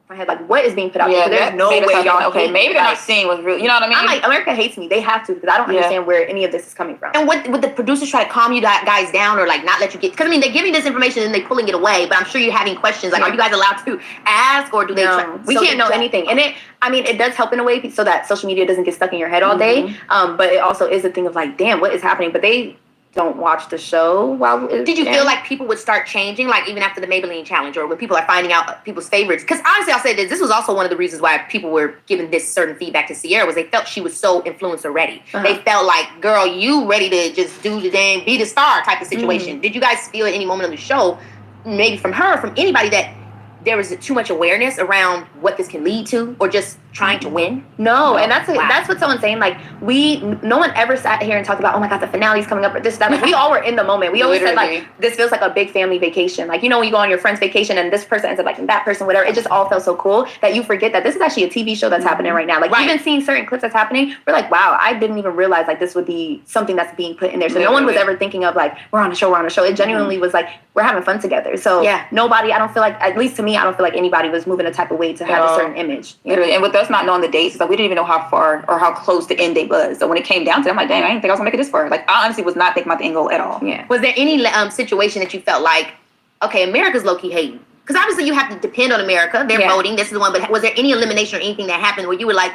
My head, like, what is being put out Yeah, there? There's no way y'all. Okay, maybe they're not seeing what's real. You know what I mean? I'm like, America hates me. They have to, because I don't understand where any of this is coming from. And would the producers try to calm you guys down or like not let you get? Because I mean, they're giving this information and they're pulling it away. But I'm sure you're having questions like, are you guys allowed to ask, or do they? We can't know anything. And it does help in a way so that social media doesn't get stuck in your head all day. But it also is a thing of like, damn, what is happening? But they don't watch the show while did you feel like people would start changing, like even after the Maybelline challenge, or when people are finding out people's favorites? Because honestly, I'll say this was also one of the reasons why people were giving this certain feedback to Sierra, was they felt she was so influencer ready. They felt like, girl, you ready to just do the damn be the star type of situation. Did you guys feel at any moment of the show, maybe from her, from anybody, that there was too much awareness around what this can lead to, or just trying to win? No, and that's what someone's saying. Like, no one ever sat here and talked about, oh my God, the finale's coming up, or this, that. Like, we all were in the moment. We always said, like, this feels like a big family vacation. Like, you know, when you go on your friend's vacation and this person ends up like that person, whatever, it just all felt so cool that you forget that this is actually a TV show that's happening right now. Like, even seeing certain clips that's happening, we're like, wow, I didn't even realize like this would be something that's being put in there. So no one was ever thinking of like, we're on a show. It genuinely was like, we're having fun together. So nobody, I don't feel like, at least to me, I don't feel like anybody was moving a type of way to have a certain image. Literally. And with us not knowing the dates, it's like we didn't even know how far or how close the end date was. So when it came down to it, I'm like, dang, I didn't think I was gonna make it this far. Like, I honestly was not thinking about the end goal at all. Yeah. Was there any situation that you felt like, okay, America's low-key hating? Because obviously you have to depend on America. They're voting. This is the one. But was there any elimination or anything that happened where you were like,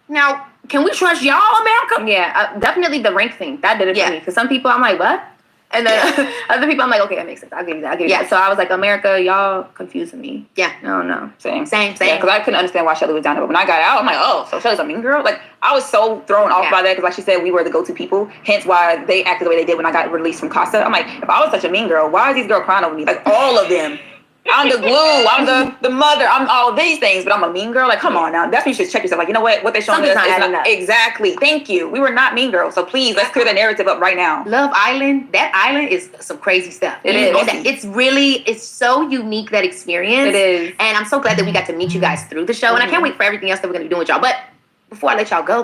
now, can we trust y'all, America? Yeah, definitely the rank thing. That did it for me. Because some people, I'm like, what? And then other people, I'm like, okay, that makes sense. I'll give you that. That. So I was like, America, y'all confusing me. Yeah. No, no. Same. Yeah, because I couldn't understand why Chelley was down there. But when I got out, I'm like, oh, so Chelley's a mean girl? Like, I was so thrown off by that because, like she said, we were the go-to people. Hence why they acted the way they did when I got released from Casa. I'm like, if I was such a mean girl, why is these girls crying over me? Like, all of them. I'm the glue. I'm the mother. I'm all these things, but I'm a mean girl. Like, come on now. That's when you should check yourself. Like, you know what they're showing us is not exactly. Thank you. We were not mean girls. So please, let's clear the narrative up right now. Love Island. That island is some crazy stuff. It is. It's so unique, that experience. It is. And I'm so glad that we got to meet you guys through the show. And I can't wait for everything else that we're going to be doing with y'all. But before I let y'all go,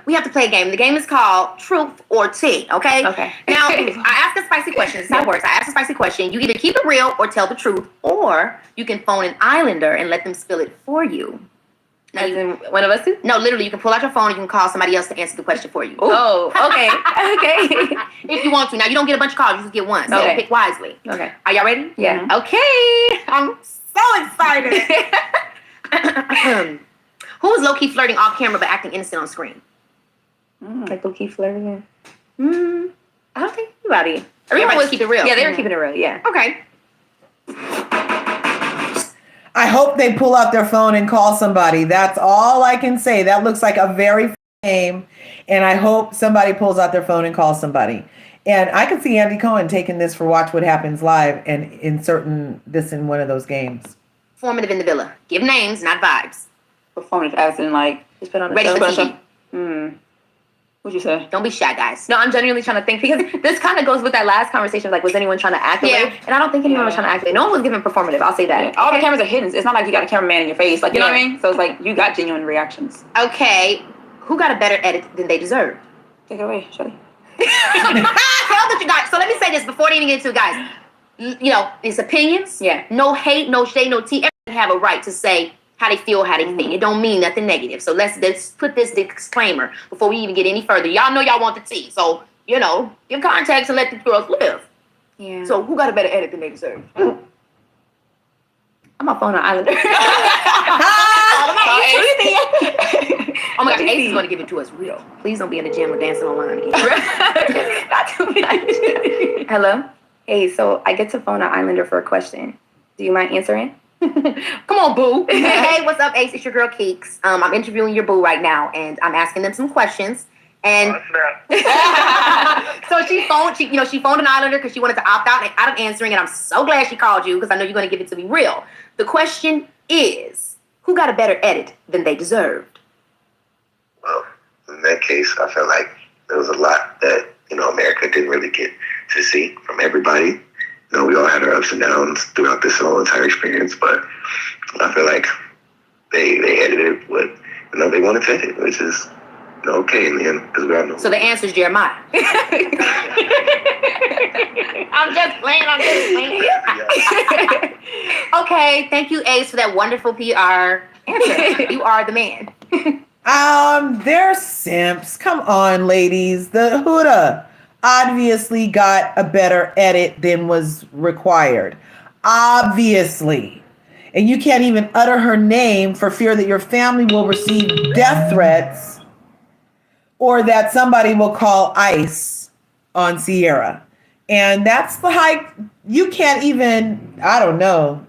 we have to play a game. The game is called Truth or Tea, okay? Okay. Now, I ask a spicy question. This is how it works. I ask a spicy question. You either keep it real or tell the truth, or you can phone an Islander and let them spill it for you. Now, As in one of us two? No, literally, you can pull out your phone. You can call somebody else to answer the question for you. Oh, okay. Okay. If you want to. Now, you don't get a bunch of calls. You just get one. So pick wisely. Okay. Are y'all ready? Yeah. Okay. I'm so excited. Who is low-key flirting off camera but acting innocent on screen? Like low-key flirting. I don't think anybody. Everybody was keep it real. Yeah, they were keeping it real. Yeah. Okay. I hope they pull out their phone and call somebody. That's all I can say. That looks like a very name, and I hope somebody pulls out their phone and calls somebody. And I can see Andy Cohen taking this for Watch What Happens Live and inserting this in one of those games. Formative in the villa. Give names, not vibes. Performative as in like Just put on a Ready show. for TV. What'd you say? Don't be shy, guys. No, I'm genuinely trying to think because this kind of goes with that last conversation. Like, was anyone trying to activate? Yeah. And I don't think anyone was trying to activate. No one was giving performative. I'll say that. All the cameras are hidden. It's not like you got a cameraman in your face. Like, you know what I mean? So it's like you got genuine reactions. Okay. Who got a better edit than they deserve? Take it away, Chelley. Tell that you guys. So let me say this before they even get into it, guys. You know, it's opinions. Yeah. No hate, no shade, no tea. Everybody have a right to say how they feel, how they think. It don't mean nothing negative. So let's put this disclaimer before we even get any further. Y'all know y'all want the tea. So, you know, give context and let the girls live. Yeah. So who got a better edit than they deserve? I'm a phone on Islander. Oh my gosh, Ace is going to give it to us real. Please don't be in the gym or dancing online again. Not too much. Hello? Hey, so I get to phone an Islander for a question. Do you mind answering? Come on, boo. Hey, what's up, Ace? It's your girl, Keeks. I'm interviewing your boo right now, and I'm asking them some questions. And so she phoned an Islander because she wanted to opt out of answering, and I'm so glad she called you because I know you're going to give it to me real. The question is, who got a better edit than they deserved? Well, in that case, I felt like there was a lot that, America didn't really get to see from everybody. We all had our ups and downs throughout this whole entire experience, but I feel like they edited what, they wanted to edit, which is okay in the end, because we all know. So the answer is Jeremiah. I'm just playing. Okay, thank you, Ace, for that wonderful PR answer. You are the man. They're simps. Come on, ladies. The Huda obviously got a better edit than was required. Obviously. And you can't even utter her name for fear that your family will receive death threats or that somebody will call ICE on Sierra. And that's the high, you can't even, I don't know.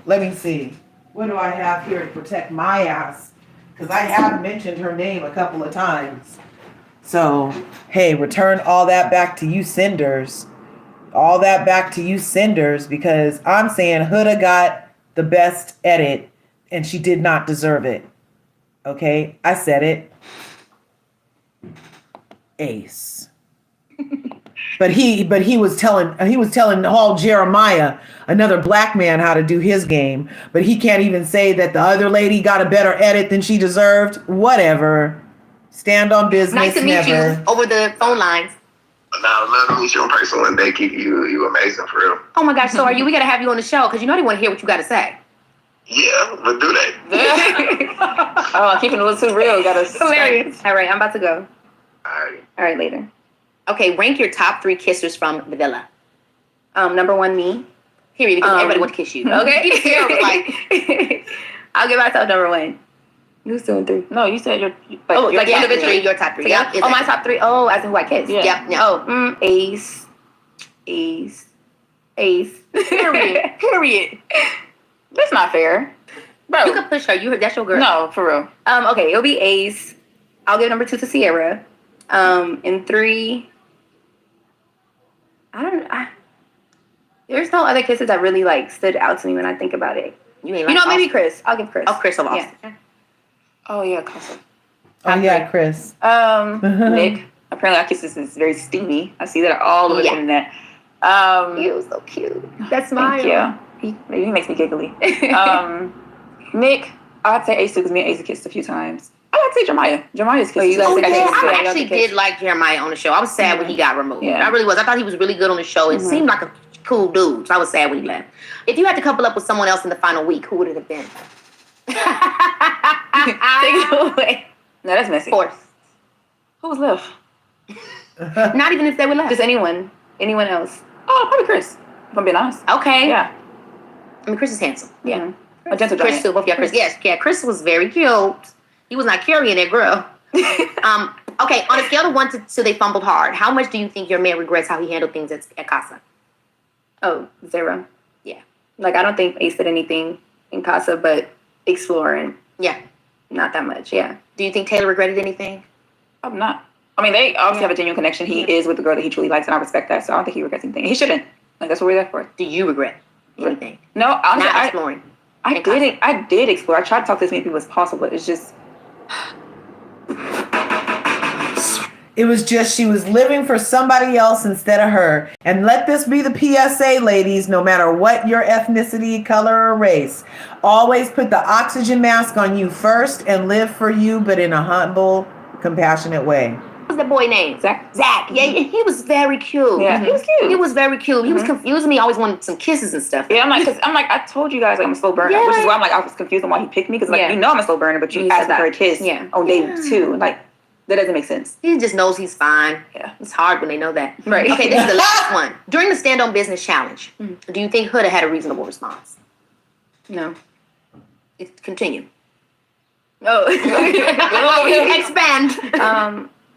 Let me see. What do I have here to protect my ass? Because I have mentioned her name a couple of times. So, hey, return all that back to you senders. All that back to you senders, because I'm saying Huda got the best edit and she did not deserve it. Okay, I said it. Ace. But he was telling all Jeremiah, another black man, how to do his game. But he can't even say that the other lady got a better edit than she deserved. Whatever. Stand on business. Nice to meet you over the phone lines. Now, I'd love to meet you in person one day. Keep you amazing for real. Oh my gosh, so are you? We got to have you on the show because they want to hear what you got to say. Yeah, let's do that. Oh, keeping it a little too real. Got us Hilarious. All right, I'm about to go. All All right, later. Okay, rank your top 3 kissers from the villa. Number 1, me. Period, because everybody wants to kiss you. Okay. Sarah was like, I'll give myself number 1. Who's 2 and 3? No, you said your individually, your top 3. Yeah. Yeah, My top 3. Oh, as in who I kissed. Yeah. Yep. Yeah. Oh, Ace. Period. That's not fair. Bro. You can push her. That's your girl. No, for real. Okay, it'll be Ace. I'll give number 2 to Sierra. And 3, there's no other kisses that really stood out to me when I think about it. You ain't Maybe Chris. I'll give Chris. Oh, Chris of Austin. Yeah. Oh, yeah, Casa. Oh, yeah, Chris. Nick. Apparently, our kisses is very steamy. I see that all over the internet. He was so cute. That's Thank you. He makes me giggly. Nick, I'd say Ace because me and Ace kissed a few times. I'd say Jeremiah. Jeremiah's kissed. I actually did like Jeremiah on the show. I was sad when he got removed. Yeah. I really was. I thought he was really good on the show. It seemed like a cool dude. So I was sad when he left. If you had to couple up with someone else in the final week, who would it have been? Take it away. No, that's messy. Force. Who was left? Not even if they were left. Just anyone. Anyone else. Oh, probably Chris. If I'm being honest. Okay. Yeah. I mean, Chris is handsome. Yeah. Mm-hmm. A gentle Chris giant. too. Both y'all Chris. Yes. Yeah. Chris was very cute. He was not carrying that girl. Okay, on a scale of 1 to they fumbled hard, how much do you think your man regrets how he handled things at Casa? Oh, 0. Yeah. Like, I don't think Ace did anything in Casa, but exploring. Yeah. Not that much, yeah. Do you think Taylor regretted anything? I'm not. I mean, they obviously have a genuine connection. He is with the girl that he truly likes, and I respect that. So I don't think he regrets anything. He shouldn't. Like, that's what we're there for. Do you regret anything? No, honestly, Not exploring. I did explore. I tried to talk to as many people as possible. It's just... It was just she was living for somebody else instead of her. And let this be the PSA, ladies, no matter what your ethnicity, color, or race. Always put the oxygen mask on you first and live for you, but in a humble, compassionate way. What was that boy name? Zach. Yeah, he was very cute. Yeah, he was cute. He was very cute. He was confusing me. I always wanted some kisses and stuff. Yeah, I'm like, I told you guys like, I'm a slow burner, Yeah. which is why I'm like, I was confused on why he picked me, because like, Yeah. you know I'm a slow burner, but you You asked said me for a that. kiss Yeah. on day 2. Like, that doesn't make sense. He just knows he's fine. Yeah. It's hard when they know that. Right. Okay, this is the last one. During the stand on business challenge, do you think Huda had a reasonable response? No. Continue. No. Expand.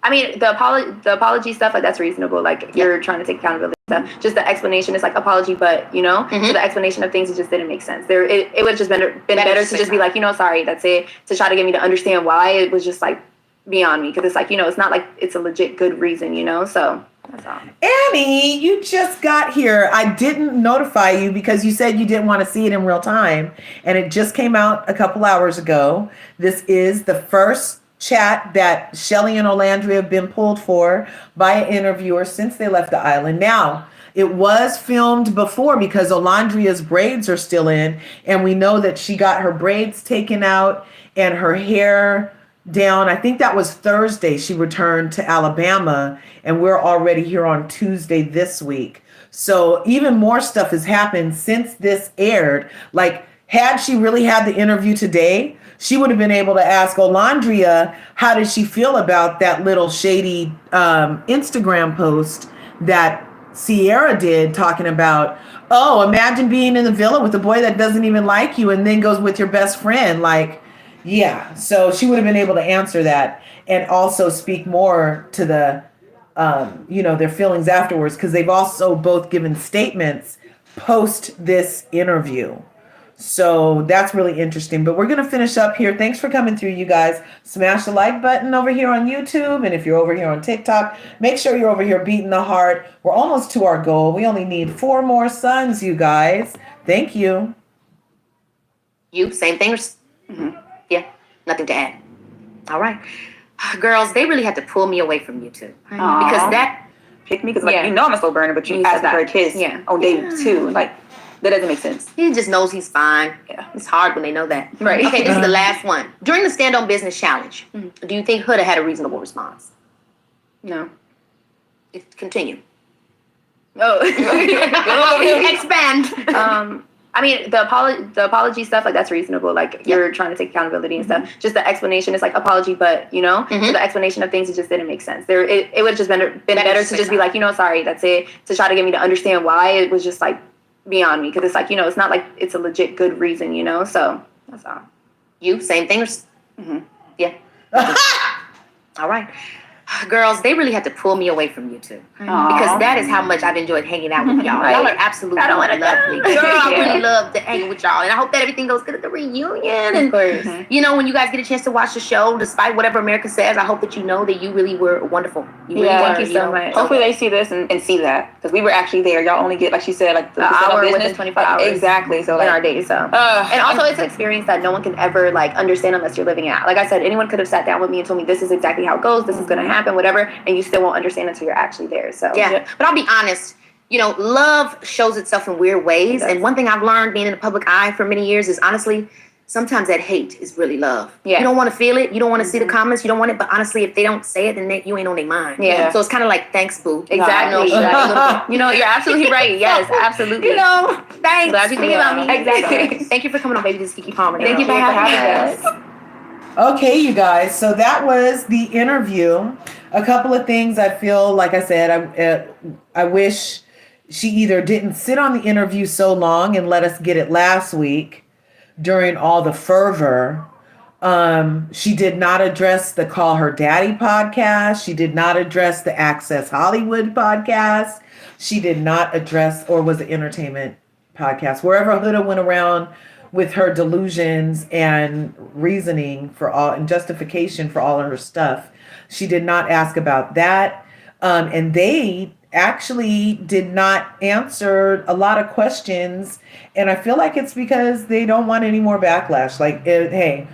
I mean, the apology stuff, like, that's reasonable. Like, you're trying to take accountability and stuff. Just the explanation is like apology, but, you know, so the explanation of things, it just didn't make sense. It would have just been better to just be like, you know, sorry, that's it. To try to get me to understand why, it was just like beyond me. Because it's like, you know, it's not like it's a legit good reason, you know? So that's all. Annie, you just got here. I didn't notify you because you said you didn't want to see it in real time. And it just came out a couple hours ago. This is the first chat that Chelley and Olandria have been pulled for by an interviewer since they left the island. Now, it was filmed before because Olandria's braids are still in, and we know that she got her braids taken out and her hair down. I think that was Thursday she returned to Alabama, and we're already here on Tuesday this week. So even more stuff has happened since this aired. Like, had she really had the interview today, she would have been able to ask Olandria, how did she feel about that little shady Instagram post that Sierra did, talking about, oh, imagine being in the villa with a boy that doesn't even like you and then goes with your best friend. Like, yeah. So she would have been able to answer that and also speak more to the, you know, their feelings afterwards, because they've also both given statements post this interview. So that's really interesting. But we're going to finish up here. Thanks for coming through, you guys. Smash the like button over here on YouTube. And if you're over here on TikTok, make sure you're over here beating the heart. We're almost to our goal. We only need 4 more suns, you guys. Thank you. You, same thing? Yeah, nothing to add. All right. Girls, they really had to pull me away from you two. Because that... Pick me, because like, you know I'm a slow burner, but you You asked said me for a that. kiss Yeah. on day 2. Like, that doesn't make sense. He just knows he's fine. Yeah. It's hard when they know that. Right. Okay, this is the last one. During the stand on business challenge, do you think Huda had a reasonable response? No. Continue. No. Expand. I mean, the apology stuff, like, that's reasonable. Like, you're trying to take accountability and stuff. Just the explanation is like apology, but, you know, so the explanation of things, it just didn't make sense. It would have just been better to just be like, you know, sorry, that's it. To try to get me to understand why, it was just like beyond me. Because it's like, you know, it's not like it's a legit good reason, you know? So that's all. You, same thing? Yeah. All right. Girls, they really had to pull me away from you two. Because that is how much I've enjoyed hanging out with y'all. Y'all are absolutely lovely. Girl, I really love to hang with y'all. And I hope that everything goes good at the reunion. And, Of course. you know, when you guys get a chance to watch the show, despite whatever America says, I hope that you know that you really were wonderful. You really Yeah, were, thank you so know. much. Hopefully they see this and see that, because we were actually there. Y'all only get, like she said, like the hour business. within 24 hours. Exactly. So In our like, days, so. And also, it's an experience that no one can ever, like, understand unless you're living it out. Like I said, anyone could have sat down with me and told me this is exactly how it goes, this is going to happen, whatever, and you still won't understand until you're actually there. So Yeah. But I'll be honest, you know, love shows itself in weird ways. And one thing I've learned being in the public eye for many years is, honestly, sometimes that hate is really love. Yeah. You don't want to feel it. You don't want to see the comments. You don't want it. But honestly, if they don't say it, then you ain't on their mind. Yeah. So it's kind of like, thanks, boo. Exactly. You know, You know, you're absolutely right. Yes, absolutely. you know, thanks. Glad you think about me. Exactly. Thank you for coming on, baby. This is Keke Palmer. Thank you for having us. Okay, you guys. So that was the interview. A couple of things I feel, like I said, I wish she either didn't sit on the interview so long and let us get it last week during all the fervor, She did not address the Call Her Daddy podcast. She did not address the Access Hollywood podcast. She did not address, or was it entertainment podcast? Wherever Huda went around with her delusions and reasoning for all and justification for all of her stuff. She did not ask about that. And they actually did not answer a lot of questions. And I feel like it's because they don't want any more backlash. Like, hey,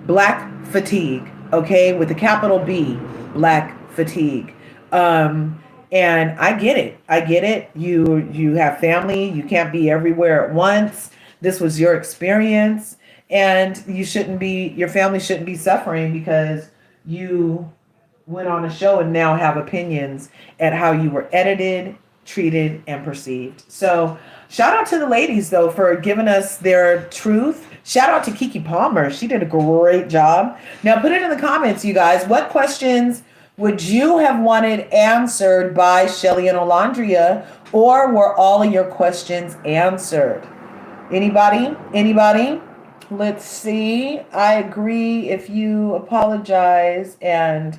black fatigue, okay, with a capital B, black fatigue. And I get it. I get it. You have family. You can't be everywhere at once. This was your experience, and your family shouldn't be suffering because you went on a show and now have opinions at how you were edited, treated, and perceived. So shout out to the ladies, though, for giving us their truth. Shout out to Keke Palmer. She did a great job. Now put it in the comments, you guys. What questions would you have wanted answered by Chelley and Olandria, or were all of your questions answered? Anybody? Let's see. I agree. If you apologize and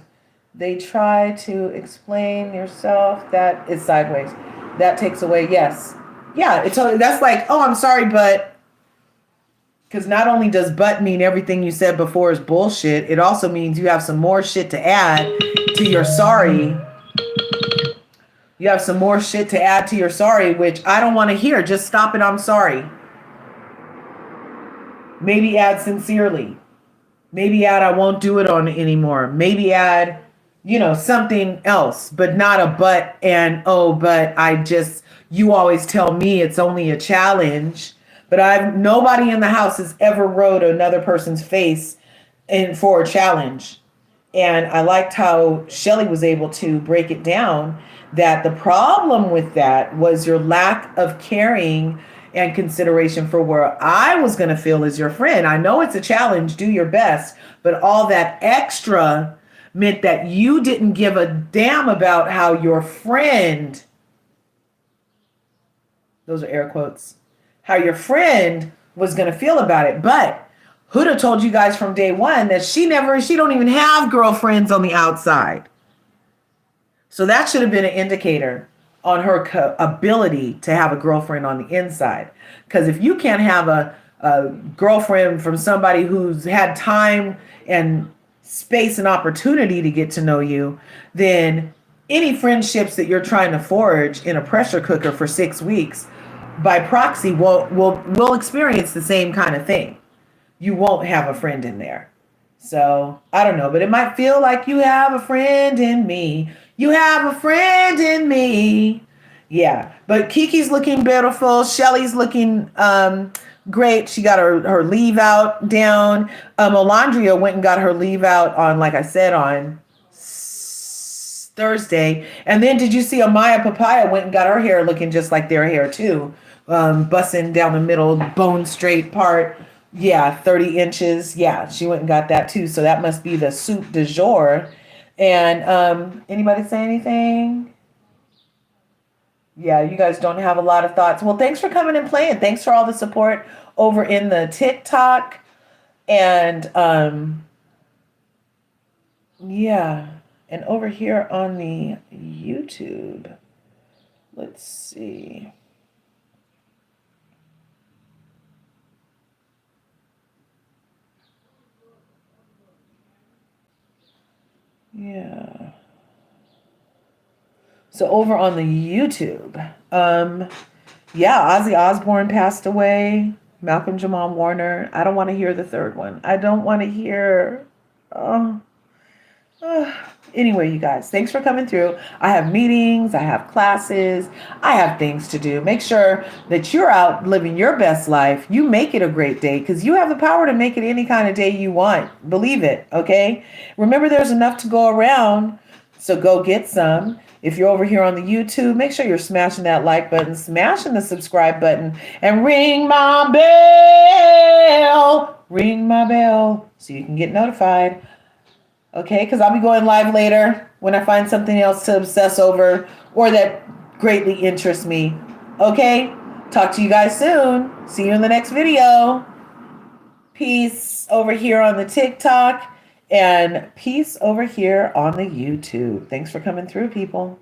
they try to explain yourself, that is sideways. That takes away. Yes. Yeah. That's like, oh, I'm sorry, but, because not only does but mean everything you said before is bullshit, it also means you have some more shit to add to your sorry. You have some more shit to add to your sorry, which I don't want to hear. Just stop it. I'm sorry. Maybe add sincerely. Maybe add I won't do it on anymore. Maybe add, something else, but not a but and but you always tell me it's only a challenge. But nobody in the house has ever wrote another person's face for a challenge. And I liked how Chelley was able to break it down, that the problem with that was your lack of caring and consideration for where I was going to feel as your friend. I know it's a challenge, do your best, but all that extra meant that you didn't give a damn about how your friend, those are air quotes, how your friend was going to feel about it. But Huda told you guys from day one that she don't even have girlfriends on the outside. So that should have been an indicator on her ability to have a girlfriend on the inside. Because if you can't have a girlfriend from somebody who's had time and space and opportunity to get to know you, then any friendships that you're trying to forge in a pressure cooker for 6 weeks, by proxy, will experience the same kind of thing. You won't have a friend in there. So I don't know, but it might feel like you have a friend in me. You have a friend in me. Yeah, but Keke's looking beautiful. Chelley's looking great. She got her leave out down. Olandria went and got her leave out on, like I said, on Thursday. And then did you see Amaya Papaya went and got her hair looking just like their hair too? Bussing down the middle, bone straight part. Yeah, 30 inches. Yeah, she went and got that too. So that must be the suit du jour. And anybody say anything? Yeah, you guys don't have a lot of thoughts. Well, thanks for coming and playing. Thanks for all the support over in the TikTok. And yeah, and over here on the YouTube. Let's see. Yeah. So over on the YouTube, yeah, Ozzy Osbourne passed away. Malcolm Jamal Warner. I don't want to hear the third one. I don't want to hear. Anyway, you guys, thanks for coming through. I have meetings, I have classes, I have things to do. Make sure that you're out living your best life. You make it a great day, because you have the power to make it any kind of day you want. Believe it, okay? Remember, there's enough to go around, so go get some. If you're over here on the YouTube, make sure you're smashing that like button, smashing the subscribe button, and ring my bell, so you can get notified. Okay, because I'll be going live later when I find something else to obsess over or that greatly interests me. Okay, talk to you guys soon. See you in the next video. Peace over here on the TikTok, and peace over here on the YouTube. Thanks for coming through, people.